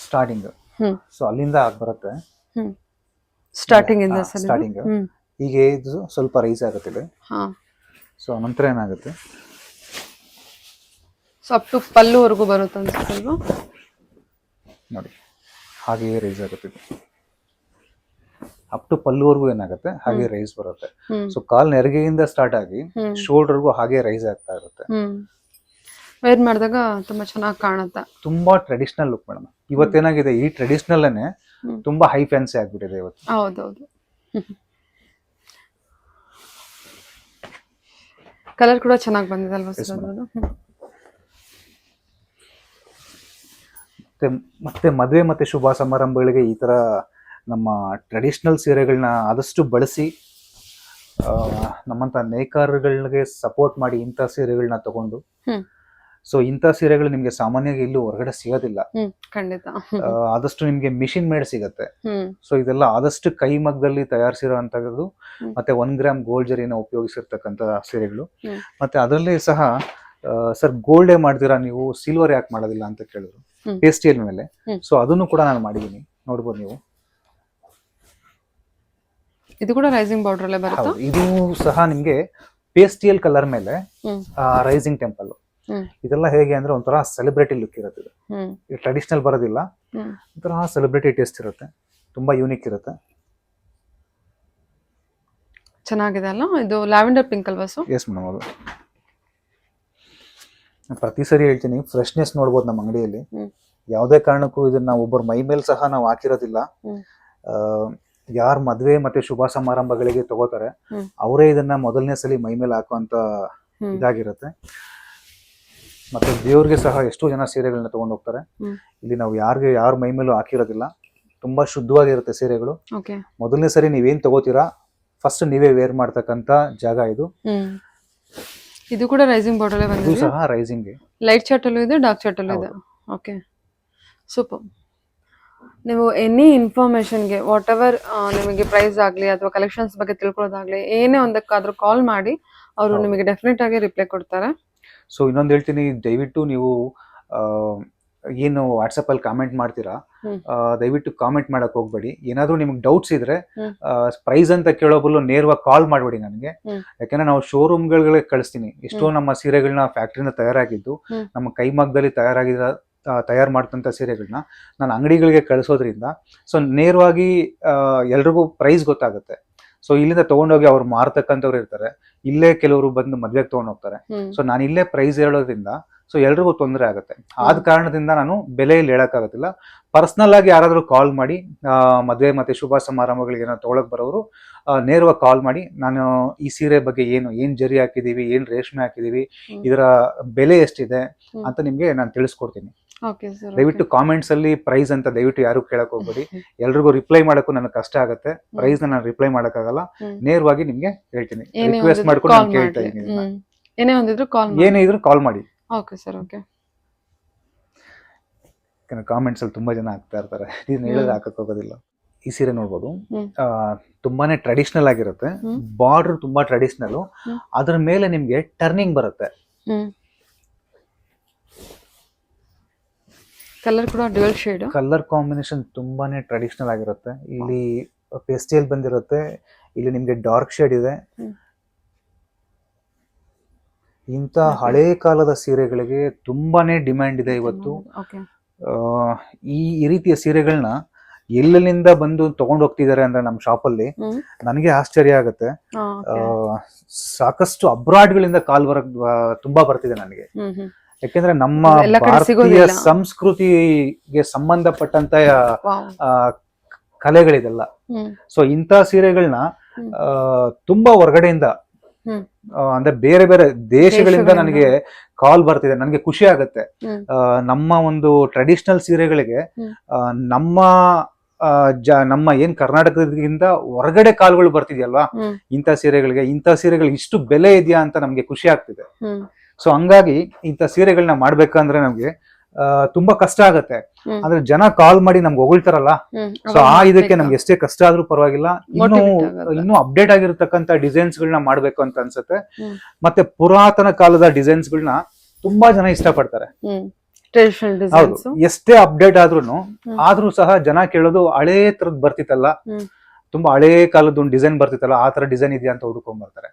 ಸ್ಟಾರ್ಟಿಂಗ್. ಸೊ ಅಲ್ಲಿಂದ ಬರುತ್ತೆ ಸ್ಟಾರ್ಟಿಂಗ್. ಈಗ ಇದು ಸ್ವಲ್ಪ ರೈಸ್ ಆಗುತ್ತೆ. ಸೊ ನಂತರ ಏನಾಗುತ್ತೆ, ಸೊ ಅಪ್ ಟು ಪಲ್ಲುವರೆಗೂ ಬರುತ್ತೆ ಅನ್ಸುತ್ತಲ್ವಾ? ನೋಡಿ, ಹಾಗೆಯೇ ರೈಸ್ ಆಗುತ್ತೆ. ಅಪ್ ಟು ಪಲ್ಲುವರೆಗೂ ಏನಾಗುತ್ತೆ ಹಾಗೆ ರೈಸ್ ಬರುತ್ತೆ. ಸೊ ಕಾಲ್ ನೆರಿಗೆಯಿಂದ ಸ್ಟಾರ್ಟ್ ಆಗಿ ಶೋಲ್ಡರ್ಗೂ ಹಾಗೆ ರೈಸ್ ಆಗ್ತಾ ಇರುತ್ತೆ. ವೇರ್ ಮಾಡಿದಾಗ ತುಂಬಾ ಚೆನ್ನಾಗಿ ಕಾಣುತ್ತೆ. ತುಂಬಾ ಟ್ರೆಡಿಷನಲ್ ಲುಕ್ ಮೇಡಮ್. ಇವತ್ತೇನಾಗಿದೆ, ಈ ಟ್ರೆಡಿಷನಲ್ ಅನ್ನೇ ತುಂಬಾ ಹೈ ಫ್ಯಾನ್ಸಿ ಆಗ್ಬಿಟ್ಟಿದೆ ಇವತ್ತು. ಹೌದೌದು. ಕಲರ್ ಕೂಡ ಚೆನ್ನಾಗಿ ಬಂದಿದೆ ಅಲ್ವಾ ಸರ್ ಅದು? ಮತ್ತೆ ಮದುವೆ ಮತ್ತೆ ಶುಭ ಸಮಾರಂಭಗಳಿಗೆ ಈ ತರ ನಮ್ಮ ಟ್ರೆಡಿಷನಲ್ ಸೀರೆಗಳನ್ನ ಆದಷ್ಟು ಬಳಸಿ ನಮ್ಮಂತ ನೇಕಾರಗಳಿಗೆ ಸಪೋರ್ಟ್ ಮಾಡಿ ಇಂಥ ಸೀರೆಗಳನ್ನ ತಗೊಂಡು. ಸೊ ಇಂಥ ಸೀರೆಗಳು ನಿಮ್ಗೆ ಸಾಮಾನ್ಯವಾಗಿ ಇಲ್ಲೂ ಹೊರಗಡೆ ಸಿಗೋದಿಲ್ಲ. ಖಂಡಿತ. ಆದಷ್ಟು ನಿಮ್ಗೆ ಮಿಷಿನ್ ಮೇಡ್ ಸಿಗತ್ತೆ. ಸೊ ಇದೆಲ್ಲ ಆದಷ್ಟು ಕೈಮಗ್ಗದಲ್ಲಿ ತಯಾರಿಸಿರುವಂತದ್ದು, ಮತ್ತೆ 1 ಗ್ರಾಮ್ ಗೋಲ್ಡ್ ಜರಿನ ಉಪಯೋಗಿಸಿರ್ತಕ್ಕಂಥ ಸೀರೆಗಳು. ಮತ್ತೆ ಅದರಲ್ಲೇ ಸಹ ಸರ್ ಗೋಲ್ಡೇ ಮಾಡ್ತೀರಾ ನೀವು, ಸಿಲ್ವರ್ ಯಾಕೆ ಮಾಡೋದಿಲ್ಲ ಅಂತ ಕೇಳಿದ್ರು ಪೇಸ್ಟಿಯಲ್ ಮೇಲೆ. ಸೊ ಅದನ್ನು ಕೂಡ ನಾನು ಮಾಡಿದೀನಿ, ನೋಡ್ಬೋದು ನೀವು. ಇದು ಕೂಡ ರೈಸಿಂಗ್ ಬಾರ್ಡರ್ ಅಲ್ಲೇ ಬರುತ್ತೆ. ಇದು ಸಹ ನಿಮ್ಗೆ ಪೇಸ್ಟಿಯಲ್ ಕಲರ್ ಮೇಲೆ ರೈಸಿಂಗ್ ಟೆಂಪಲ್. ಇದೆಲ್ಲ ಹೇಗೆ ಅಂದ್ರೆ ಒಂಥರ ಸೆಲೆಬ್ರಿಟಿ ಲುಕ್ ಇರುತ್ತೆ. ಇದು ಟ್ರೆಡಿಷನಲ್ ಬರೋದಿಲ್ಲ, ಒಂಥರ ಸೆಲೆಬ್ರಿಟಿ ಟೇಸ್ಟ್ ಇರುತ್ತೆ, ತುಂಬಾ ಯೂನಿಕ್ ಇರುತ್ತೆ. ಚೆನ್ನಾಗಿದೆ ಅಲ್ಲ? ಇದು ಲ್ಯಾವೆಂಡರ್ ಪಿಂಕ್ ಅಲ್ವಾ? ಎಸ್ ಮೇಡಮ್, ಅದು ಪ್ರತಿ ಸರಿ ಹೇಳ್ತೀನಿ, ಫ್ರೆಶ್ನೆಸ್ ನೋಡ್ಬೋದು ನಮ್ಮ ಅಂಗಡಿಯಲ್ಲಿ. ಯಾವುದೇ ಕಾರಣಕ್ಕೂ ಇದನ್ನ ಒಬ್ಬರ ಮೈ ಮೇಲೆ ಸಹ ನಾವು ಹಾಕಿರೋದಿಲ್ಲ. ಯಾರ್ ಮದ್ವೆ ಮತ್ತೆ ಶುಭ ಸಮಾರಂಭಗಳಿಗೆ ತಗೋತಾರೆ ಅವರೇ ಇದನ್ನ ಮೊದಲನೇ ಸಲ ಮೈ ಮೇಲೆ ಹಾಕುವಂತ ಇದಾಗಿರುತ್ತೆ. ಮತ್ತೆ ದೇವ್ರಿಗೆ ಸಹ ಎಷ್ಟೋ ಜನ ಸೀರೆಗಳನ್ನ ತಗೊಂಡು ಹೋಗ್ತಾರೆ. ಇಲ್ಲಿ ನಾವು ಯಾರ ಮೈ ಮೇಲೂ ಹಾಕಿರೋದಿಲ್ಲ, ತುಂಬಾ ಶುದ್ಧವಾಗಿರುತ್ತೆ ಸೀರೆಗಳು. ಮೊದಲನೇ ಸರಿ ನೀವೇನ್ ತಗೋತೀರಾ ಫಸ್ಟ್ ನೀವೇ ವೇರ್ ಮಾಡ್ತಕ್ಕಂತ ಜಾಗ ಇದು. ಇದು ಕೂಡ ರೈಸಿಂಗ್ ಬಾರ್ಡರ್ ಬಂದಿದೆ. ಇದು ಸಹ ರೈಸಿಂಗ್, ಲೈಟ್ ಚಾರ್ಟ್ ಅಲ್ಲೂ ಇದೆ, ಡಾರ್ಕ್ ಚಾರ್ಟ್ ಅಲ್ಲೂ ಇದೆ. Okay, super. ನೀವು ಎನಿ ಇನ್ಫಾರ್ಮೇಶನ್ಗೆ ವಾಟ್ ಎವರ್ ನಿಮಗೆ ಪ್ರೈಸ್ ಆಗಲಿ ಅಥವಾ ಕಲೆಕ್ಷನ್ಸ್ ಬಗ್ಗೆ ತಿಳ್ಕೊಳ್ಳೋದಾಗ್ಲಿ ಏನೇ ಒಂದಕ್ಕಾದ್ರೂ ಕಾಲ್ ಮಾಡಿ, ಅವರು ನಿಮಗೆ ಡೆಫಿನೆಟ್ ಆಗಿ ರಿಪ್ಲೈ ಕೊಡ್ತಾರೆ. ಸೊ ಇನ್ನೊಂದು ಹೇಳ್ತೀನಿ, ದಯವಿಟ್ಟು ನೀವು ಏನು ವಾಟ್ಸಪ್ ಅಲ್ಲಿ ಕಾಮೆಂಟ್ ಮಾಡ್ತೀರಾ, ದಯವಿಟ್ಟು ಕಾಮೆಂಟ್ ಮಾಡಕ್ ಹೋಗ್ಬೇಡಿ. ಏನಾದ್ರೂ ನಿಮ್ಗೆ ಡೌಟ್ಸ್ ಇದ್ರೆ ಪ್ರೈಸ್ ಅಂತ ಕೇಳೋಬಲ್ಲ ನೇರವಾಗಿ ಕಾಲ್ ಮಾಡ್ಬೇಡಿ ನನಗೆ. ಯಾಕಂದ್ರೆ ನಾವು ಶೋರೂಮ್ಗಳಿಗೆ ಕಳಿಸ್ತೀನಿ. ಎಷ್ಟೋ ನಮ್ಮ ಸೀರೆಗಳನ್ನ ಫ್ಯಾಕ್ಟ್ರಿನ ತಯಾರಾಗಿದ್ದು ನಮ್ಮ ಕೈಮಗ್ಗದಲ್ಲಿ ತಯಾರು ಮಾಡ್ತಂತ ಸೀರೆಗಳನ್ನ ನಾನು ಅಂಗಡಿಗಳಿಗೆ ಕಳಿಸೋದ್ರಿಂದ ಸೊ ನೇರವಾಗಿ ಎಲ್ರಿಗೂ ಪ್ರೈಸ್ ಗೊತ್ತಾಗುತ್ತೆ. ಸೊ ಇಲ್ಲಿಂದ ತಗೊಂಡೋಗಿ ಅವ್ರು ಮಾರ್ತಕ್ಕಂಥವ್ರು ಇರ್ತಾರೆ, ಇಲ್ಲೇ ಕೆಲವರು ಬಂದು ಮದ್ವೆಗೆ ತಗೊಂಡ್ ಹೋಗ್ತಾರೆ. ಸೊ ನಾನು ಇಲ್ಲೇ ಪ್ರೈಸ್ ಹೇಳೋದ್ರಿಂದ ಸೊ ಎಲ್ರಿಗೂ ತೊಂದರೆ ಆಗುತ್ತೆ. ಆದ ಕಾರಣದಿಂದ ನಾನು ಬೆಲೆಯಲ್ಲಿ ಹೇಳಕ್ಕಾಗತ್ತಿಲ್ಲ. ಪರ್ಸನಲ್ ಆಗಿ ಯಾರಾದ್ರೂ ಕಾಲ್ ಮಾಡಿ, ಮದುವೆ ಮತ್ತೆ ಶುಭ ಸಮಾರಂಭಗಳಿಗೆ ಏನೋ ತಗೊಳಕ್ ಬರೋರು ನೇರವಾಗಿ ಕಾಲ್ ಮಾಡಿ, ನಾನು ಈ ಸೀರೆ ಬಗ್ಗೆ ಏನ್ ಜರಿ ಹಾಕಿದೀವಿ, ಏನ್ ರೇಷ್ಮೆ ಹಾಕಿದೀವಿ, ಇದರ ಬೆಲೆ ಎಷ್ಟಿದೆ ಅಂತ ನಿಮ್ಗೆ ನಾನು ತಿಳಿಸ್ಕೊಡ್ತೀನಿ. ದಯವಿಟ್ಟು ಕಾಮೆಂಟ್ಸ್ ಅಲ್ಲಿ ಪ್ರೈಸ್ ಅಂತ ದಯವಿಟ್ಟು ಯಾರು ಕೇಳಕ್ ಹೋಗ್ಬೇಡಿ. ಎಲ್ರಿಗೂ ರಿಪ್ಲೈ ಮಾಡಕ್ಕೂ ನನಗೆ ಕಷ್ಟ ಆಗುತ್ತೆ. ಪ್ರೈಸ್ ನಾನು ರಿಪ್ಲೈ ಮಾಡಕ್ಕಾಗಲ್ಲ, ನೇರವಾಗಿ ನಿಮ್ಗೆ ಹೇಳ್ತೀನಿ. ರಿಕ್ವೆಸ್ಟ್ ಮಾಡ್ಕೊಂಡು ನಾನು ಕೇಳ್ತಾ ಇದ್ದೀನಿ, ಏನೇ ಇದ್ರು ಕಾಲ್ ಮಾಡಿ. Okay sir, okay. ಕಾಮೆಂಟ್ಸ್ ಅಲ್ಲಿ ತುಂಬಾ ಜನ ಹಾಕ್ತಾ ಇರ್ತಾರೆ, ಇದನ್ನ ಹೇಳಿದ್ರೆ ಹಾಕಕ್ ಹೋಗೋದಿಲ್ಲ. ಈ ಸೀರೆ ನೋಡ್ಬೋದು, ತುಂಬಾನೇ ಟ್ರೆಡಿಷನಲ್ ಆಗಿರುತ್ತೆ. ಬಾರ್ಡರ್ ತುಂಬಾ ಟ್ರೆಡಿಷನಲ್, ಅದ್ರ ಮೇಲೆ ನಿಮ್ಗೆ ಟರ್ನಿಂಗ್ ಬರುತ್ತೆ. ಕಲರ್ ಕೂಡ ಡ್ಯುಯಲ್ ಶೇಡ್, ಕಲರ್ ಕಾಂಬಿನೇಷನ್ ತುಂಬಾನೇ ಟ್ರೆಡಿಷನಲ್ ಆಗಿರುತ್ತೆ. ಇಲ್ಲಿ ಪೇಸ್ಟಲ್ ಬಂದಿರುತ್ತೆ, ಇಲ್ಲಿ ನಿಮ್ಗೆ ಡಾರ್ಕ್ ಶೇಡ್ ಇದೆ. ಇಂಥ ಹಳೆ ಕಾಲದ ಸೀರೆಗಳಿಗೆ ತುಂಬಾನೇ ಡಿಮ್ಯಾಂಡ್ ಇದೆ ಇವತ್ತು. ಈ ರೀತಿಯ ಸೀರೆಗಳನ್ನ ಎಲ್ಲೆಲ್ಲಿಂದ ಬಂದು ತಗೊಂಡು ಹೋಗ್ತಿದ್ದಾರೆ ಅಂದ್ರೆ ನಮ್ಮ ಶಾಪ್ ಅಲ್ಲಿ ನನಗೆ ಆಶ್ಚರ್ಯ ಆಗುತ್ತೆ. ಸಾಕಷ್ಟು ಅಬ್ರಾಡ್ ಗಳಿಂದ ಕಾಲ್ ತುಂಬಾ ಬರ್ತಿದೆ ನನಗೆ. ಯಾಕೆಂದ್ರೆ ನಮ್ಮ ಭಾರತೀಯ ಸಂಸ್ಕೃತಿಗೆ ಸಂಬಂಧಪಟ್ಟಂತ ಕಲೆಗಳಿದೆಲ್ಲ. ಸೊ ಇಂಥ ಸೀರೆಗಳನ್ನ ತುಂಬಾ ಹೊರಗಡೆಯಿಂದ ಅಂದ್ರೆ ಬೇರೆ ಬೇರೆ ದೇಶಗಳಿಂದ ನನಗೆ ಕಾಲ್ ಬರ್ತಿದೆ. ನನಗೆ ಖುಷಿ ಆಗತ್ತೆ. ನಮ್ಮ ಒಂದು ಟ್ರೆಡಿಷನಲ್ ಸೀರೆಗಳಿಗೆ ನಮ್ಮ ಏನ್ ಕರ್ನಾಟಕದಿಂದ ಹೊರಗಡೆ ಕಾಲ್ಗಳು ಬರ್ತಿದ್ಯಲ್ವಾ, ಇಂಥ ಸೀರೆಗಳು ಇಷ್ಟು ಬೆಲೆ ಇದೆಯಾ ಅಂತ ನಮ್ಗೆ ಖುಷಿ ಆಗ್ತಿದೆ. ಸೊ ಹಂಗಾಗಿ ಇಂಥ ಸೀರೆಗಳನ್ನ ಮಾಡ್ಬೇಕಂದ್ರೆ ನಮ್ಗೆ ತುಂಬಾ ಕಷ್ಟ ಆಗತ್ತೆ. ಅಂದ್ರೆ ಜನ ಕಾಲ್ ಮಾಡಿ ನಮ್ಗೆ ಹೊಗಳ್ತಾರಲ್ಲ, ಸೊ ಇದಕ್ಕೆ ನಮ್ಗೆ ಎಷ್ಟೇ ಕಷ್ಟ ಆದ್ರೂ ಪರವಾಗಿಲ್ಲ, ಇನ್ನೂ ಅಪ್ಡೇಟ್ ಆಗಿರ್ತಕ್ಕಂಥ ಡಿಸೈನ್ಸ್ ಗಳನ್ನ ಮಾಡ್ಬೇಕು ಅಂತ ಅನ್ಸುತ್ತೆ. ಮತ್ತೆ ಪುರಾತನ ಕಾಲದ ಡಿಸೈನ್ಸ್ ಗಳನ್ನ ತುಂಬಾ ಜನ ಇಷ್ಟಪಡ್ತಾರೆ. ಹೌದು, ಎಷ್ಟೇ ಅಪ್ಡೇಟ್ ಆದ್ರೂ ಸಹ ಜನ ಕೇಳೋದು ಹಳೇ ತರದ್ ಬರ್ತಿತ್ತಲ್ಲ, ತುಂಬಾ ಹಳೇ ಕಾಲದ ಒಂದು ಡಿಸೈನ್ ಬರ್ತಿತ್ತಲ್ಲ, ಆ ತರ ಡಿಸೈನ್ ಇದೆಯಾ ಅಂತ ಹುಡ್ಕೊಂಡ್ ಬರ್ತಾರೆ.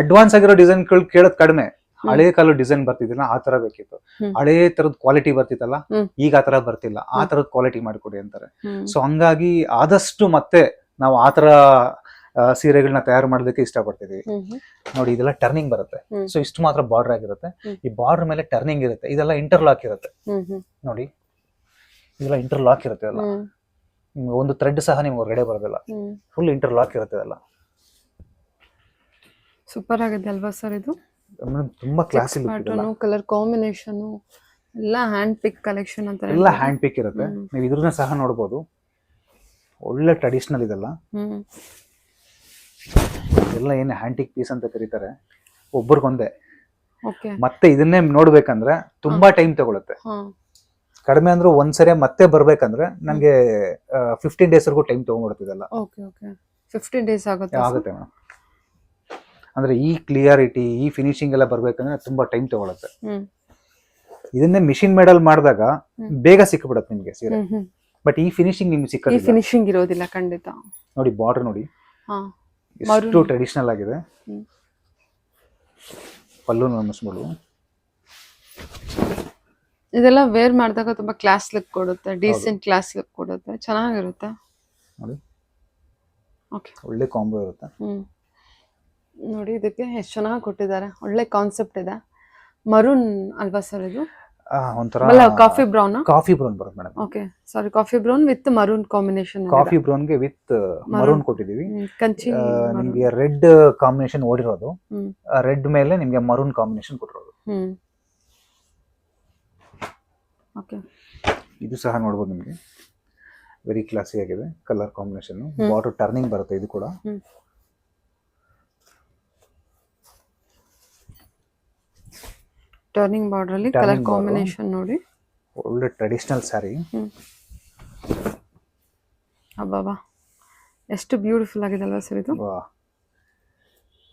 ಅಡ್ವಾನ್ಸ್ ಆಗಿರೋ ಡಿಸೈನ್ ಕೇಳೋದ್ ಕಡಿಮೆ, ಹಳೇ ಕಾಲದ ಡಿಸೈನ್ ಬರ್ತಿದ್ದಿಲ್ಲ ಆ ತರ ಬೇಕಿತ್ತು. ಹಳೇ ತರದ್ ಕ್ವಾಲಿಟಿ ಬರ್ತಿತ್ತಲ್ಲ, ಈಗ ಆ ತರ ಬರ್ತಿಲ್ಲ, ಆ ತರದ್ ಕ್ವಾಲಿಟಿ ಮಾಡ್ಕೊಡಿ ಅಂತಾರೆ. ಸೊ ಹಂಗಾಗಿ ಆದಷ್ಟು ಮತ್ತೆ ನಾವು ಆ ಥರ ಸೀರೆಗಳನ್ನ ತಯಾರು ಮಾಡೋದಕ್ಕೆ ಇಷ್ಟಪಡ್ತಿದ್ದೀವಿ. ಹ್ಮ್ ಹ್ಮ್ ನೋಡಿ ಇದೆಲ್ಲ ಟರ್ನಿಂಗ್ ಬರುತ್ತೆ. ಹ್ಮ್. ಸೊ ಇಷ್ಟು ಮಾತ್ರ ಬಾರ್ಡರ್ ಆಗಿರುತ್ತೆ. ಹ್ಮ್. ಈ ಬಾರ್ಡರ್ ಮೇಲೆ ಟರ್ನಿಂಗ್ ಇರುತ್ತೆ. ಇದೆಲ್ಲ ಇಂಟರ್ಲಾಕ್ ಇರುತ್ತೆ. ಹ್ಮ್ ನೋಡಿ ಇದೆಲ್ಲ ಇಂಟರ್ಲಾಕ್ ಇರುತ್ತೆ ಅಲ್ಲ. ಹ್ಮ್ ಒಂದು ಥ್ರೆಡ್ ಸಹ ನಿಮ್ಗೆ ಹೊರಗಡೆ ಬರೋದಿಲ್ಲ. ಹ್ಮ್ ಫುಲ್ ಇಂಟರ್ಲಾಕ್ ಇರುತ್ತೆ ಅದೆಲ್ಲ. ಸೂಪರ್ ಆಗಿದೆ ಅಲ್ವಾ ಸರ್ ಇದು? ತುಂಬಾ ಕ್ಲಾಸಿ ಲುಕ್ ಇದೆ. ಪ್ಯಾಟರ್ನು, ಕಲರ್ ಕಾಂಬಿನೇಷನ್ ಎಲ್ಲ ಹ್ಯಾಂಡ್ ಪಿಕ್ ಕಲೆಕ್ಷನ್ ಅಂತ ಎಲ್ಲ ಹ್ಯಾಂಡ್ ಪಿಕ್ ಇರುತ್ತೆ. ನೀವು ಇದ್ರನ್ನ ಸಹ ನೋಡ್ಬೋದು. ಒಳ್ಳೆ ಟ್ರೆಡಿಷನಲ್ ಇದೆಲ್ಲ. ಹ್ಮ್ ಎಲ್ಲ ಏನು ಹ್ಯಾಂಟಿಕ್ ಪೀಸ್ ಅಂತ ಕರೀತಾರೆ. ಒಬ್ರಿಗೊಂದೇ. ಓಕೆ. ಮತ್ತೆ ಇದನ್ನೇ ನೋಡ್ಬೇಕಂದ್ರೆ ತುಂಬಾ ಟೈಮ್ ತಗೊಳುತ್ತೆ. ಹಾ ಕಡಿಮೆ ಅಂದ್ರೂ ಒಂದ್ಸರಿ ಮತ್ತೆ ಬರ್ಬೇಕಂದ್ರೆ ನನಗೆ 15 days ವರೆಗೂ ಟೈಮ್ ತಗೊಂಡ್ಬಿಡ್ತಿದೆಲ್ಲ. ಓಕೆ ಓಕೆ 15 days ಆಗುತ್ತೆ ಆಗುತ್ತೆ ಮೇಡಮ್. ಅಂದ್ರೆ ಈ ಕ್ಲಿಯಾರಿಟಿ, ಈ ಫಿನಿಶಿಂಗ್ ಎಲ್ಲ ಬರ್ಬೇಕಂದ್ರೆ ತುಂಬಾ ಟೈಮ್ ತಗೊಳುತ್ತೆ. ಹ್ಮ್ ಇದನ್ನೇ ಮಿಷಿನ್ ಮೇಡಲ್ ಮಾಡಿದಾಗ ಬೇಗ ಸಿಕ್ಬಿಡುತ್ತೆ ನಿಮ್ಗೆ ಸೀರೆ. ಹ್ಮ್ ಹ್ಮ್ ಬಟ್ ಈ ಫಿನಿಶಿಂಗ್ ನಿಮ್ಗೆ ಈ ಸಿಕ್ಕೋದಿಲ್ಲ. ಫಿನಿಶಿಂಗ್ ಇರೋದಿಲ್ಲ ಖಂಡಿತ. ನೋಡಿ ಬಾರ್ಡರ್ ನೋಡಿ ಹಾ ಎಷ್ಟು ಟ್ರೆಡಿಷನಲ್ ಆಗಿದೆ. ಹ್ಮ್. ಪಲ್ಲು ನಮಿಸ್ಬೋದು. ಇದೆಲ್ಲ ವೇರ್ ಮಾಡಿದಾಗ ತುಂಬಾ ಕ್ಲಾಸ್ ಲುಕ್ ಕೊಡುತ್ತೆ, ಡೀಸೆಂಟ್ ಕ್ಲಾಸ್ ಲುಕ್ ಕೊಡುತ್ತೆ, ಚೆನ್ನಾಗಿರುತ್ತೆ. ನೋಡಿ ಓಕೆ. ಒಳ್ಳೆ ಕಾಂಬೋ ಇರುತ್ತೆ. ನೋಡಿ ಇದಕ್ಕೆ ಎಷ್ಟು ಚೆನ್ನಾಗಿ ಕೊಟ್ಟಿದ್ದಾರೆ. ಒಳ್ಳೆ ಕಾನ್ಸೆಪ್ಟ್ ಇದೆ. ಮರೂನ್ ಅಲ್ವಾ ಸರ್ ಇದು? ಒಂಥರ ಅಲ್ಲ ಕಾಫಿ ಬ್ರೌನ್. ಕಾಫಿ ಬ್ರೌನ್ ಬರುತ್ತೆ madam. Okay sorry, coffee brown with maroon combination. Coffee ಬ್ರೌನ್ಗೆ ವಿತ್ ಮರೂನ್ ಕೊಟ್ಟಿದೀವಿ. ಕಂಚಿ ನಿಮ್ಗೆ ರೆಡ್ ಕಾಂಬಿನೇಷನ್ ಓಡಿರೋದು. ರೆಡ್ ಮೇಲೆ ನಿಮ್ಗೆ ಮರೂನ್ ಕಾಂಬಿನೇಷನ್ ಕೊಟ್ಟಿರೋದು. ಓಕೆ. ಇದು ಸಹ ನೋಡ್ಬೋದು ನಿಮ್ಗೆ ವೆರಿ ಕ್ಲಾಸಿ ಆಗಿದೆ. ಕಲರ್ ಕಾಂಬಿನೇಷನ್, ಬಾರ್ಡರ್ ಟರ್ನಿಂಗ್ ಬರುತ್ತೆ. ಇದು ಕೂಡ ಟರ್ನಿಂಗ್ ಬಾರ್ಡರ್ ಅಲ್ಲಿ ಕಲರ್ ಕಾಂಬಿನೇಷನ್ ನೋಡಿ. ಒಳ್ಳೆ ಟ್ರೆಡಿಷನಲ್ ಸ್ಯಾರಿ. ಅಬ್ಬಾ ಎಷ್ಟು ಬ್ಯೂಟಿಫುಲ್ ಆಗಿದೆ ಅಲ್ವಾ ಸರ್ ಇದು?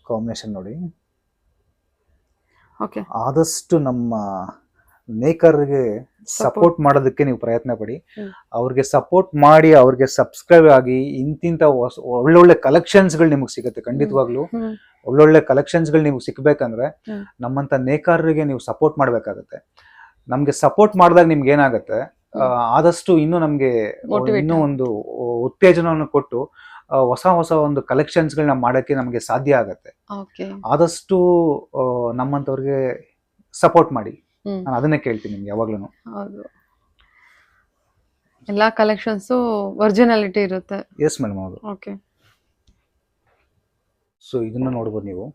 ಕಾಂಬಿನೇಷನ್ ನೋಡಿ. ಓಕೆ. ಆದಷ್ಟು ನಮ್ಮ ನೇಕರ್ಗೆ ಸಪೋರ್ಟ್ ಮಾಡೋದಕ್ಕೆ ನೀವು ಪ್ರಯತ್ನ ಪಡಿ. ಅವ್ರಿಗೆ ಸಪೋರ್ಟ್ ಮಾಡಿ, ಅವ್ರಿಗೆ ಸಬ್ಸ್ಕ್ರೈಬ್ ಆಗಿ, ಇಂತಿಂತ ಒಳ್ಳೊಳ್ಳೆ ಕಲೆಕ್ಷನ್ಸ್ಗಳು ನಿಮಗೆ ಸಿಗುತ್ತೆ. ಖಂಡಿತವಾಗ್ಲೂ ಒಳ್ಳೊಳ್ಳೆ ಕಲೆಕ್ಷನ್ಸ್ಗಳು ನಿಮ್ಗೆ ಸಿಕ್ಬೇಕಂದ್ರೆ ನಮ್ಮಂತ ನೇಕಾರರಿಗೆ ನೀವು ಸಪೋರ್ಟ್ ಮಾಡ್ಬೇಕಾಗತ್ತೆ. ನಮ್ಗೆ ಸಪೋರ್ಟ್ ಮಾಡಿದಾಗ ನಿಮ್ಗೆ ಏನಾಗುತ್ತೆ, ಆದಷ್ಟು ಇನ್ನೂ ನಮ್ಗೆ ಇನ್ನೂ ಒಂದು ಉತ್ತೇಜನವನ್ನು ಕೊಟ್ಟು ಹೊಸ ಹೊಸ ಒಂದು ಕಲೆಕ್ಷನ್ಸ್ಗಳನ್ನ ಮಾಡಕ್ಕೆ ನಮ್ಗೆ ಸಾಧ್ಯ ಆಗತ್ತೆ. ಆದಷ್ಟು ನಮ್ಮಂತವ್ರಿಗೆ ಸಪೋರ್ಟ್ ಮಾಡಿ. ನಾನು ಅದನ್ನೇ ಕೇಳ್ತೀನಿ ನಿಮ್ಗೆ ಯಾವಾಗ್ಲೂ. ಹೌದು, ಎಲ್ಲಾ ಕಲೆಕ್ಷನ್ಸ್ ಒರಿಜಿನಾಲಿಟಿ ಇರುತ್ತೆ. ಎಸ್ ಮೇಡಮ್, ಹೌದು. ಓಕೆ. ಸೊ ಇದನ್ನ ನೋಡ್ಬೋದು ನೀವು.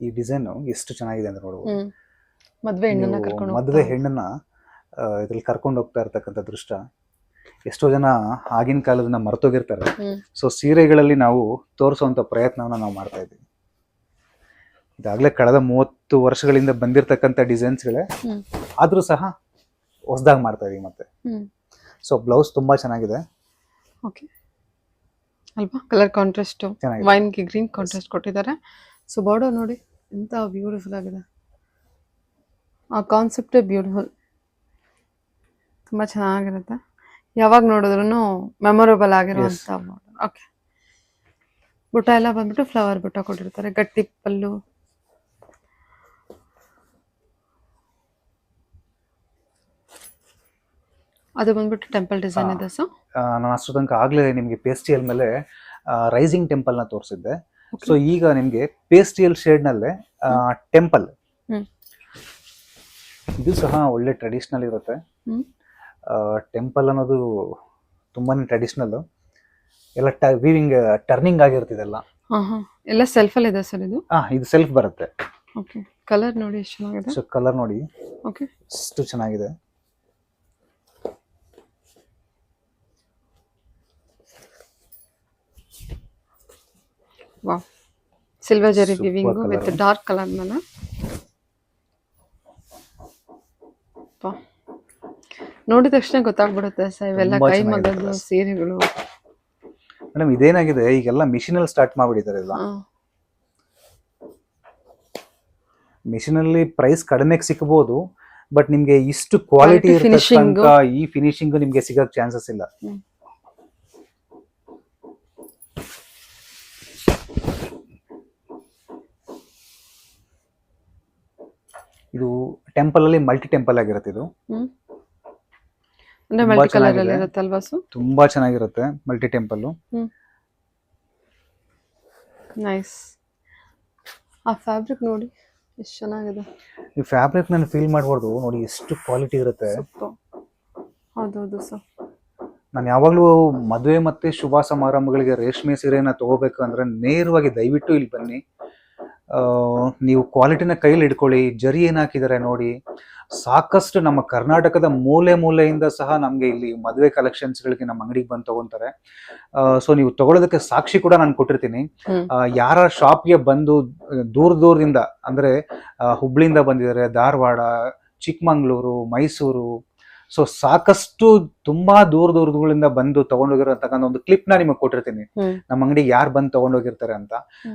ಈ ಡಿಸೈನ್ ಎಷ್ಟು ಚೆನ್ನಾಗಿದೆ ಅಂತ ನೋಡ್ಬೋದು. ಮದುವೆ ಹೆಣ್ಣನ್ನ ಇದ್ರಲ್ಲಿ ಕರ್ಕೊಂಡು ಹೋಗ್ತಾ ಇರ್ತಕ್ಕಂಥ ದೃಷ್ಟ. ಎಷ್ಟೋ ಜನ ಆಗಿನ ಕಾಲದನ್ನ ಮರ್ತೋಗಿರ್ತಾರೆ. ಸೊ ಸೀರೆಗಳಲ್ಲಿ ನಾವು ತೋರಿಸುವಂತ ಪ್ರಯತ್ನವನ್ನ ನಾವು ಮಾಡ್ತಾ ಇದ್ದೀವಿ. ಇದಾಗಲೇ ಕಳೆದ 30 ವರ್ಷಗಳಿಂದ ಬಂದಿರತಕ್ಕಂಥ ಡಿಸೈನ್ಸ್ಗಳೇ, ಆದ್ರೂ ಸಹ ಹೊಸದಾಗಿ ಮಾಡ್ತಾ ಇದೀವಿ ಮತ್ತೆ. ಸೊ ಬ್ಲೌಸ್ ತುಂಬಾ ಚೆನ್ನಾಗಿದೆ. ಓಕೆ ಅಲ್ವಾ? ಕಲರ್ ಕಾಂಟ್ರಾಸ್ಟ್, ವೈನ್ ಗೆ ಗ್ರೀನ್ ಕಾಂಟ್ರಾಸ್ಟ್ ಕೊಟ್ಟಿದ್ದಾರೆ. ಸೊ ಬಾರ್ಡರ್ ನೋಡಿ ಎಂತ ಬ್ಯೂಟಿಫುಲ್ ಆಗಿದೆ. ಆ ಕಾನ್ಸೆಪ್ಟ್ ಬ್ಯೂಟಿಫುಲ್, ತುಂಬಾ ಚೆನ್ನಾಗಿರುತ್ತೆ. ಯಾವಾಗ ನೋಡಿದ್ರು ಮೆಮೊರೇಬಲ್ ಆಗಿರುವಂತ ಬಾರ್ಡರ್. ಓಕೆ. ಬುಟ್ಟ ಎಲ್ಲ ಬಂದ್ಬಿಟ್ಟು ಫ್ಲವರ್ ಬುಟ್ಟ ಕೊಟ್ಟಿರ್ತಾರೆ. ಗಟ್ಟಿ ಪಲ್ಲು. ಅದು ಬಂದ್ಬಿಟ್ಟು ಟೆಂಪಲ್ ಡಿಸೈನ್ ಇದೆ. ಸೊ ನಾನು ಅಷ್ಟು ತನಕ ಆಗ್ಲೇ ನಿಮ್ಗೆ ಪೇಸ್ಟಿಯಲ್ ಮೇಲೆ ರೈಸಿಂಗ್ ಟೆಂಪಲ್ ನ ತೋರಿಸಿದ್ದೆ. ಸೊ ಈಗ ನಿಮ್ಗೆ ಪೇಸ್ಟಿಯಲ್ ಶೇಡ್ ನಲ್ಲೇ ಟೆಂಪಲ್. ಇದು ಸಹ ಒಳ್ಳೆ ಟ್ರೆಡಿಷನಲ್ ಇರುತ್ತೆ. ಟೆಂಪಲ್ ಅನ್ನೋದು ತುಂಬಾನೇ ಟ್ರೆಡಿಷನಲ್. ಎಲ್ಲ ವೀವಿಂಗ್ ಟರ್ನಿಂಗ್ ಆಗಿರ್ತಿದೆಲ್ಲ. ಎಲ್ಲ ಸೆಲ್ಫ್ ಅಲ್ಲಿ ಇದೆ ಸರ್ ಇದು? ಇದು ಸೆಲ್ಫ್ ಬರುತ್ತೆ. ಓಕೆ. ಕಲರ್ ನೋಡಿ ಎಷ್ಟು ಚೆನ್ನಾಗಿದೆ. ಸೊ ಕಲರ್ ನೋಡಿ. ಓಕೆ. ಎಷ್ಟು ಚೆನ್ನಾಗಿದೆ. ವಾವ್, ಸಿಲ್ವರ್ ಜರಿ ವಿವಿಂಗ್ ವಿತ್ ಡಾರ್ಕ್ ಕಲರ್ ಮೇಲೆ. ನೋಡಿದ ತಕ್ಷಣ ಗೊತ್ತಾಗ್ಬಿಡುತ್ತೆ ಸರ್, ಇವೆಲ್ಲ ಕೈ ಮಗದ ಸೀರೆಗಳು. ಮೇಡಮ್ ಇದೇನಾಗಿದೆ, ಈಗೆಲ್ಲ ಮಿಷಿನ್ ಅಲ್ಲಿ ಸ್ಟಾರ್ಟ್ ಮಾಡ್ಬಿಟ್ಟಿದ್ದಾರೆ ಎಲ್ಲ. ಮಿಷಿನ್ ಅಲ್ಲಿ ಪ್ರೈಸ್ ಕಡಿಮೆಗೆ ಸಿಕ್ಕಬಹುದು, ಬಟ್ ನಿಮ್ಗೆ ಇಷ್ಟು ಕ್ವಾಲಿಟಿ ಇರತಕ್ಕಂತ ಈ ಫಿನಿಶಿಂಗ್ ನಿಮ್ಗೆ ಸಿಗಕ್ ಚಾನ್ಸಸ್ ಇಲ್ಲ. ಇದು ಟೆಂಪಲ್ ಅಲ್ಲಿ ಮಲ್ಟಿ ಟೆಂಪಲ್ ಆಗಿರುತ್ತೆ. ಇದು ಅಂದ್ರೆ ತುಂಬಾ ಮಲ್ಟಿ ಕಲರ್ ಅಲ್ಲಿ ಚೆನ್ನಾಗಿದೆ. ಇರುತ್ತೆ ಅಲ್ವಾ ಸು? ತುಂಬಾ ಚೆನ್ನಾಗಿರುತ್ತೆ ಮಲ್ಟಿ ಟೆಂಪಲ್. ನೈಸ್. ಆ ಫ್ಯಾಬ್ರಿಕ್ ನೋಡಿ ಎಷ್ಟು ಚೆನ್ನಾಗಿದೆ. ಈ ಫ್ಯಾಬ್ರಿಕ್ ನಾನು ಫೀಲ್ ಮಾಡ್ಬೋದು ನೋಡಿ, ಎಷ್ಟು ಕ್ವಾಲಿಟಿ ಇರುತ್ತೆ. ಸೂಪರ್. ಹೌದೌದು ಸರ್. ನಾನು ಯಾವಾಗಲೂ ಮದುವೆ ಮತ್ತೆ ಶುಭ ಸಮಾರಂಭಗಳಿಗೆ ರೇಷ್ಮೆ ಸೀರೆನ ತಗೋಬೇಕು ಅಂದ್ರೆ ನೇರವಾಗಿ ದಯವಿಟ್ಟು ಇಲ್ಲಿ ಬನ್ನಿ. ನೀವು ಕ್ವಾಲಿಟಿನ ಕೈಲಿ ಇಟ್ಕೊಳ್ಳಿ. ಜರಿ ಏನ್ ಹಾಕಿದ್ದಾರೆ ನೋಡಿ. ಸಾಕಷ್ಟು ನಮ್ಮ ಕರ್ನಾಟಕದ ಮೂಲೆ ಮೂಲೆಯಿಂದ ಸಹ ನಮಗೆ ಇಲ್ಲಿ ಮದುವೆ ಕಲೆಕ್ಷನ್ಸ್ಗಳಿಗೆ ನಮ್ಮ ಅಂಗಡಿಗೆ ಬಂದು ತಗೊಂತಾರೆ. ಸೊ ನೀವು ತಗೊಳ್ಳೋದಕ್ಕೆ ಸಾಕ್ಷಿ ಕೂಡ ನಾನು ಕೊಟ್ಟಿರ್ತೀನಿ. ಯಾರ ಶಾಪ್ಗೆ ಬಂದು ದೂರದಿಂದ ಅಂದ್ರೆ ಹುಬ್ಳಿಯಿಂದ ಬಂದಿದ್ದಾರೆ, ಧಾರವಾಡ, ಚಿಕ್ಕಮಂಗ್ಳೂರು, ಮೈಸೂರು, ಸೊ ಸಾಕಷ್ಟು ತುಂಬಾ ದೂರಗಳಿಂದ ಬಂದು ತಗೊಂಡೋಗಿರತಕ್ಕಂಥ ಒಂದು ಕ್ಲಿಪ್ ನ ನಿಮಗೆ ಕೊಟ್ಟಿರ್ತೀನಿ. ನಮ್ಮ ಅಂಗಡಿಗೆ ಯಾರು ಬಂದು ತಗೊಂಡೋಗಿರ್ತಾರೆ ಅಂತ.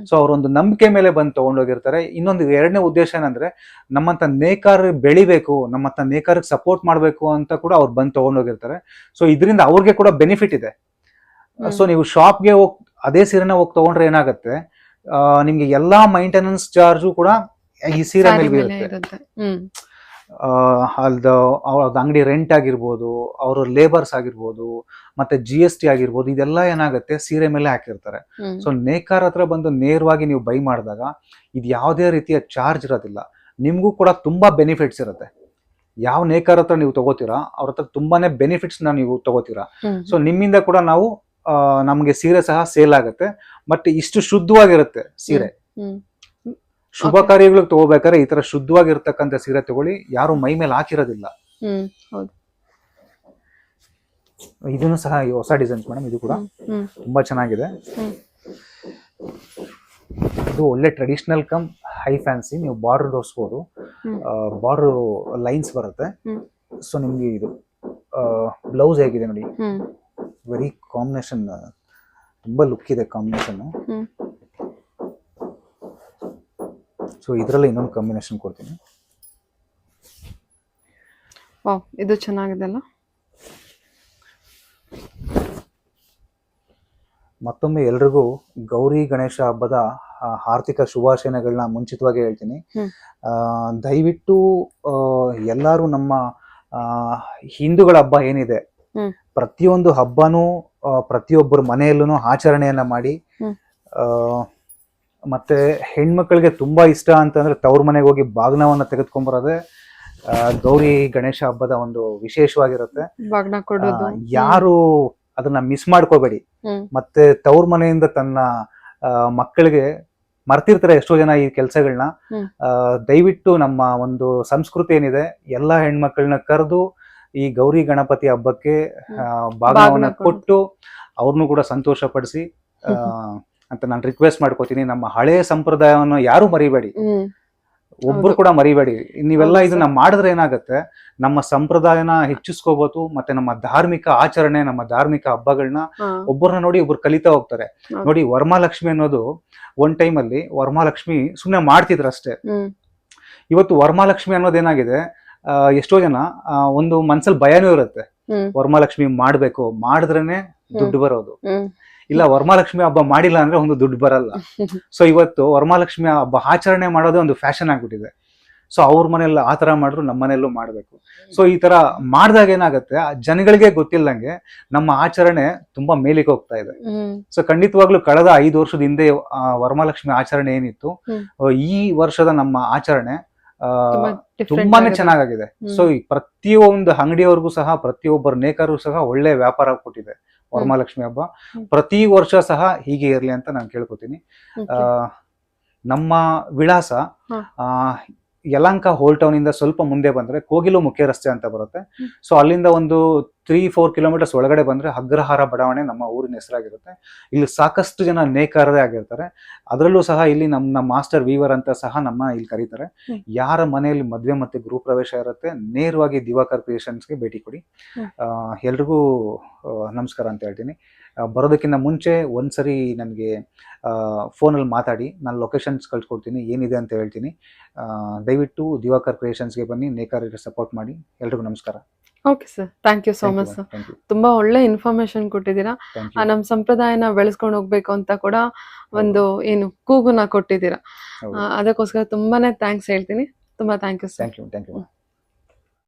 ಸೊ ಅವರೊಂದು ನಂಬಿಕೆ ಮೇಲೆ ಬಂದು ತಗೊಂಡೋಗಿರ್ತಾರೆ. ಇನ್ನೊಂದು ಎರಡನೇ ಉದ್ದೇಶ ಏನಂದ್ರೆ ನಮ್ಮಂತ ನೇಕಾರ ಬೆಳಿಬೇಕು, ನಮ್ಮಂತ ನೇಕಾರಿಗೆ ಸಪೋರ್ಟ್ ಮಾಡಬೇಕು ಅಂತ ಕೂಡ ಅವ್ರು ಬಂದು ತಗೊಂಡೋಗಿರ್ತಾರೆ. ಸೊ ಇದರಿಂದ ಅವ್ರಿಗೆ ಕೂಡ ಬೆನಿಫಿಟ್ ಇದೆ. ಸೊ ನೀವು ಶಾಪ್ಗೆ ಹೋಗಿ ಅದೇ ಸೀರೆನ ಹೋಗಿ ತಗೊಂಡ್ರೆ ಏನಾಗುತ್ತೆ, ನಿಮ್ಗೆ ಎಲ್ಲಾ ಮೈಂಟೆನೆನ್ಸ್ ಚಾರ್ಜು ಕೂಡ ಈ ಸೀರೆ ಮೇಲೆ ಇರುತ್ತೆ. ಅಲ್ದ ಅವ್ರದ್ದು ಅಂಗಡಿ ರೆಂಟ್ ಆಗಿರ್ಬೋದು, ಅವ್ರ ಲೇಬರ್ಸ್ ಆಗಿರ್ಬೋದು, ಮತ್ತೆ GST ಆಗಿರ್ಬೋದು, ಇದೆಲ್ಲ ಏನಾಗುತ್ತೆ ಸೀರೆ ಮೇಲೆ ಹಾಕಿರ್ತಾರೆ. ಸೊ ನೇಕಾರ ಹತ್ರ ಬಂದು ನೇರವಾಗಿ ನೀವು ಬೈ ಮಾಡಿದಾಗ ಇದು ಯಾವುದೇ ರೀತಿಯ ಚಾರ್ಜ್ ಇರೋದಿಲ್ಲ. ನಿಮ್ಗೂ ಕೂಡ ತುಂಬಾ ಬೆನಿಫಿಟ್ಸ್ ಇರುತ್ತೆ. ಯಾವ ನೇಕಾರ ಹತ್ರ ನೀವು ತಗೋತೀರಾ ಅವ್ರ ಹತ್ರ ತುಂಬಾನೇ ಬೆನಿಫಿಟ್ಸ್ ನ ನೀವು ತಗೋತೀರಾ. ಸೊ ನಿಮ್ಮಿಂದ ಕೂಡ ನಾವು ನಮ್ಗೆ ಸೀರೆ ಸಹ ಸೇಲ್ ಆಗುತ್ತೆ. ಮತ್ತೆ ಇಷ್ಟು ಶುದ್ಧವಾಗಿರುತ್ತೆ ಸೀರೆ. ಶುಭ ಕಾರ್ಯಗಳಿಗೆ ತಗೋಬೇಕಾದ್ರೆ ಈ ತರ ಶುದ್ಧವಾಗಿರ್ತಕ್ಕಂಥ ಸೀರೆ ತಗೊಳ್ಳಿ. ಯಾರು ಮೈ ಮೇಲೆ ಹಾಕಿರೋದಿಲ್ಲ. ಇದನ್ನು ಸಹ ಹೊಸ ಡಿಸೈನ್ಸ್ ಮೇಡಮ್. ಇದು ಕೂಡ ತುಂಬಾ ಚೆನ್ನಾಗಿದೆ. ಇದು ಒಳ್ಳೆ ಟ್ರೆಡಿಷನಲ್ ಕಮ್ ಹೈ ಫ್ಯಾನ್ಸಿ. ನೀವು ಬಾರ್ಡರ್ ತೋರಿಸ್ಬೋದು. ಬಾರ್ಡರ್ ಲೈನ್ಸ್ ಬರುತ್ತೆ. ಸೊ ನಿಮ್ಗೆ ಇದು ಬ್ಲೌಸ್ ಹೇಗಿದೆ ನೋಡಿ, ವೆರಿ ಕಾಂಬಿನೇಷನ್, ತುಂಬಾ ಲುಕ್ ಇದೆ ಕಾಂಬಿನೇಷನ್. ಸೊ ಇದರಲ್ಲಿ ಇನ್ನೊಂದು ಕಾಂಬಿನೇಷನ್ ಕೊಡ್ತೀನಿ. ವಾವ್, ಇದು ಚೆನ್ನಾಗಿದೆ ಅಲ್ಲ. ಮತ್ತೊಮ್ಮೆ ಎಲ್ರಿಗೂ ಗೌರಿ ಗಣೇಶ ಹಬ್ಬದ ಆರ್ಥಿಕ ಶುಭಾಶಯಗಳನ್ನ ಮುಂಚಿತವಾಗಿ ಹೇಳ್ತೀನಿ. ದಯವಿಟ್ಟು ಎಲ್ಲರೂ ನಮ್ಮ ಹಿಂದೂಗಳ ಹಬ್ಬ ಏನಿದೆ, ಪ್ರತಿಯೊಂದು ಹಬ್ಬನೂ ಪ್ರತಿಯೊಬ್ಬರ ಮನೆಯಲ್ಲೂ ಆಚರಣೆಯನ್ನ ಮಾಡಿ. ಮತ್ತೆ ಹೆಣ್ಮಕ್ಳಿಗೆ ತುಂಬಾ ಇಷ್ಟ ಅಂತಂದ್ರೆ ತವ್ರ ಮನೆಗೆ ಹೋಗಿ ಬಾಗ್ನವನ್ನ ತೆಗೆದುಕೊಂಡ್ಬರೋದೇ ಗೌರಿ ಗಣೇಶ ಹಬ್ಬದ ಒಂದು ವಿಶೇಷವಾಗಿರುತ್ತೆ. ಯಾರು ಅದನ್ನ ಮಿಸ್ ಮಾಡ್ಕೋಬೇಡಿ. ಮತ್ತೆ ತವ್ರ ಮನೆಯಿಂದ ತನ್ನ ಮಕ್ಕಳಿಗೆ ಮರ್ತಿರ್ತಾರೆ ಎಷ್ಟೋ ಜನ ಈ ಕೆಲಸಗಳನ್ನ. ದಯವಿಟ್ಟು ನಮ್ಮ ಒಂದು ಸಂಸ್ಕೃತಿ ಏನಿದೆ, ಎಲ್ಲಾ ಹೆಣ್ಮಕ್ಳನ್ನ ಕರೆದು ಈ ಗೌರಿ ಗಣಪತಿ ಹಬ್ಬಕ್ಕೆ ಭಾಗವನ್ನ ಕೊಟ್ಟು ಅವ್ರನ್ನು ಕೂಡ ಸಂತೋಷ ಪಡಿಸಿ ಅಂತ ನಾನು ರಿಕ್ವೆಸ್ಟ್ ಮಾಡ್ಕೋತೀನಿ. ನಮ್ಮ ಹಳೆ ಸಂಪ್ರದಾಯವನ್ನು ಯಾರು ಮರಿಬೇಡಿ, ಒಬ್ರು ಕೂಡ ಮರಿಬೇಡಿ. ನೀವೆಲ್ಲ ಇದನ್ನ ಮಾಡಿದ್ರೆ ಏನಾಗುತ್ತೆ, ನಮ್ಮ ಸಂಪ್ರದಾಯನ ಹೆಚ್ಚಿಸ್ಕೋಬಹುದು. ಮತ್ತೆ ನಮ್ಮ ಧಾರ್ಮಿಕ ಆಚರಣೆ, ನಮ್ಮ ಧಾರ್ಮಿಕ ಹಬ್ಬಗಳನ್ನ ಒಬ್ಬರನ್ನ ನೋಡಿ ಒಬ್ರು ಕಲಿತಾ ಹೋಗ್ತಾರೆ. ನೋಡಿ, ವರಮಹಾಲಕ್ಷ್ಮಿ ಅನ್ನೋದು ಒಂದ್ ಟೈಮ್ ಅಲ್ಲಿ ವರಮಹಾಲಕ್ಷ್ಮಿ ಸುಮ್ನೆ ಮಾಡ್ತಿದ್ರು ಅಷ್ಟೇ. ಇವತ್ತು ವರಮಹಾಲಕ್ಷ್ಮಿ ಅನ್ನೋದೇನಾಗಿದೆ, ಎಷ್ಟೋ ಜನ ಒಂದು ಮನ್ಸಲ್ಲಿ ಭಯನೂ ಇರುತ್ತೆ. ವರಮಹಾಲಕ್ಷ್ಮಿ ಮಾಡ್ಬೇಕು, ಮಾಡಿದ್ರೇನೆ ದುಡ್ಡು ಬರೋದು. ಇಲ್ಲ, ವರಮಹಾಲಕ್ಷ್ಮಿ ಹಬ್ಬ ಮಾಡಿಲ್ಲ ಅಂದ್ರೆ ಒಂದು ದುಡ್ಡು ಬರಲ್ಲ. ಸೊ ಇವತ್ತು ವರಮಹಾಲಕ್ಷ್ಮಿ ಹಬ್ಬ ಆಚರಣೆ ಮಾಡೋದೇ ಒಂದು ಫ್ಯಾಷನ್ ಆಗ್ಬಿಟ್ಟಿದೆ. ಸೊ ಅವ್ರ ಮನೆಯಲ್ಲ ಆತರ ಮಾಡಿದ್ರು ನಮ್ಮ ಮನೆಯಲ್ಲೂ ಮಾಡ್ಬೇಕು. ಸೊ ಈ ತರ ಮಾಡಿದಾಗ ಏನಾಗುತ್ತೆ, ಜನಗಳಿಗೆ ಗೊತ್ತಿಲ್ಲಂಗೆ ನಮ್ಮ ಆಚರಣೆ ತುಂಬಾ ಮೇಲಿಗೆ ಹೋಗ್ತಾ ಇದೆ. ಸೊ ಖಂಡಿತವಾಗ್ಲೂ ಕಳೆದ 5 ವರ್ಷದ ಹಿಂದೆ ವರಮಹಾಲಕ್ಷ್ಮಿ ಆಚರಣೆ ಏನಿತ್ತು, ಈ ವರ್ಷದ ನಮ್ಮ ಆಚರಣೆ ತುಂಬಾನೇ ಚೆನ್ನಾಗಿದೆ. ಸೊ ಈ ಪ್ರತಿಯೊಂದು ಅಂಗಡಿಯವ್ರಿಗೂ ಸಹ, ಪ್ರತಿಯೊಬ್ಬರ ನೇಕಾರರು ಸಹ ಒಳ್ಳೆ ವ್ಯಾಪಾರ ಕೊಟ್ಟಿದೆ ವರಮಹಾಲಕ್ಷ್ಮಿ ಹಬ್ಬ. ಪ್ರತಿ ವರ್ಷ ಸಹ ಹೀಗೆ ಇರ್ಲಿ ಅಂತ ನಾನು ಕೇಳ್ಕೊತೀನಿ. ನಮ್ಮ ವಿಳಾಸ ಯಲಹಂಕ ಹೋಲ್ ಟೌನ್ ಇಂದ ಸ್ವಲ್ಪ ಮುಂದೆ ಬಂದ್ರೆ ಕೋಗಿಲು ಮುಖ್ಯ ರಸ್ತೆ ಅಂತ ಬರುತ್ತೆ. ಸೊ ಅಲ್ಲಿಂದ ಒಂದು 3-4 ಕಿಲೋಮೀಟರ್ಸ್ ಒಳಗಡೆ ಬಂದ್ರೆ ಅಗ್ರಹಾರ ಬಡಾವಣೆ ನಮ್ಮ ಊರಿನ ಹೆಸರಾಗಿರುತ್ತೆ. ಇಲ್ಲಿ ಸಾಕಷ್ಟು ಜನ ನೇಕಾರರೇ ಆಗಿರ್ತಾರೆ. ಅದರಲ್ಲೂ ಸಹ ಇಲ್ಲಿ ನಮ್ಮ ಮಾಸ್ಟರ್ ವೀವರ್ ಅಂತ ಸಹ ನಮ್ಮ ಇಲ್ಲಿ ಕರೀತಾರೆ. ಯಾರ ಮನೆಯಲ್ಲಿ ಮದುವೆ ಮತ್ತೆ ಗೃಹ ಪ್ರವೇಶ ಇರುತ್ತೆ, ನೇರವಾಗಿ ದಿವಾಕರ್ ಕ್ರಿಯೇಷನ್ಸ್ಗೆ ಭೇಟಿ ಕೊಡಿ. ಎಲ್ರಿಗೂ ನಮಸ್ಕಾರ ಅಂತ ಹೇಳ್ತೀನಿ. ಬರೋದಕ್ಕಿಂತ ಮುಂಚೆ ಒಂದ್ಸರಿ ನನಗೆ ಫೋನಲ್ಲಿ ಮಾತಾಡಿ, ನಾನು ಲೊಕೇಶನ್ಸ್ ಕಳ್ಸ್ಕೊಡ್ತೀನಿ, ಏನಿದೆ ಅಂತ ಹೇಳ್ತೀನಿ. ದಯವಿಟ್ಟು ದಿವಾಕರ್ ಕ್ರಿಯೇಷನ್ಸ್ಗೆ ಬನ್ನಿ, ನೇಕಾರರಿಗೆ ಸಪೋರ್ಟ್ ಮಾಡಿ. ಎಲ್ರಿಗೂ ನಮಸ್ಕಾರ. Okay sir, thank you so much sir. ತುಂಬಾ ಒಳ್ಳೆ ಇನ್ಫಾರ್ಮೇಶನ್ ಕೊಟ್ಟಿದ್ದೀರಾ. ನಮ್ಮ ಸಂಪ್ರದಾಯನ ಬೆಳೆಸ್ಕೊಂಡು ಹೋಗ್ಬೇಕು ಅಂತ ಕೂಡ ಒಂದು ಕೂಗುನ ಕೊಟ್ಟಿದ್ದೀರಾ. ಅದಕ್ಕೋಸ್ಕರ ತುಂಬಾನೇ ಥ್ಯಾಂಕ್ಸ್ ಹೇಳ್ತೀನಿ. ತುಂಬಾ thank you sir. Thank you.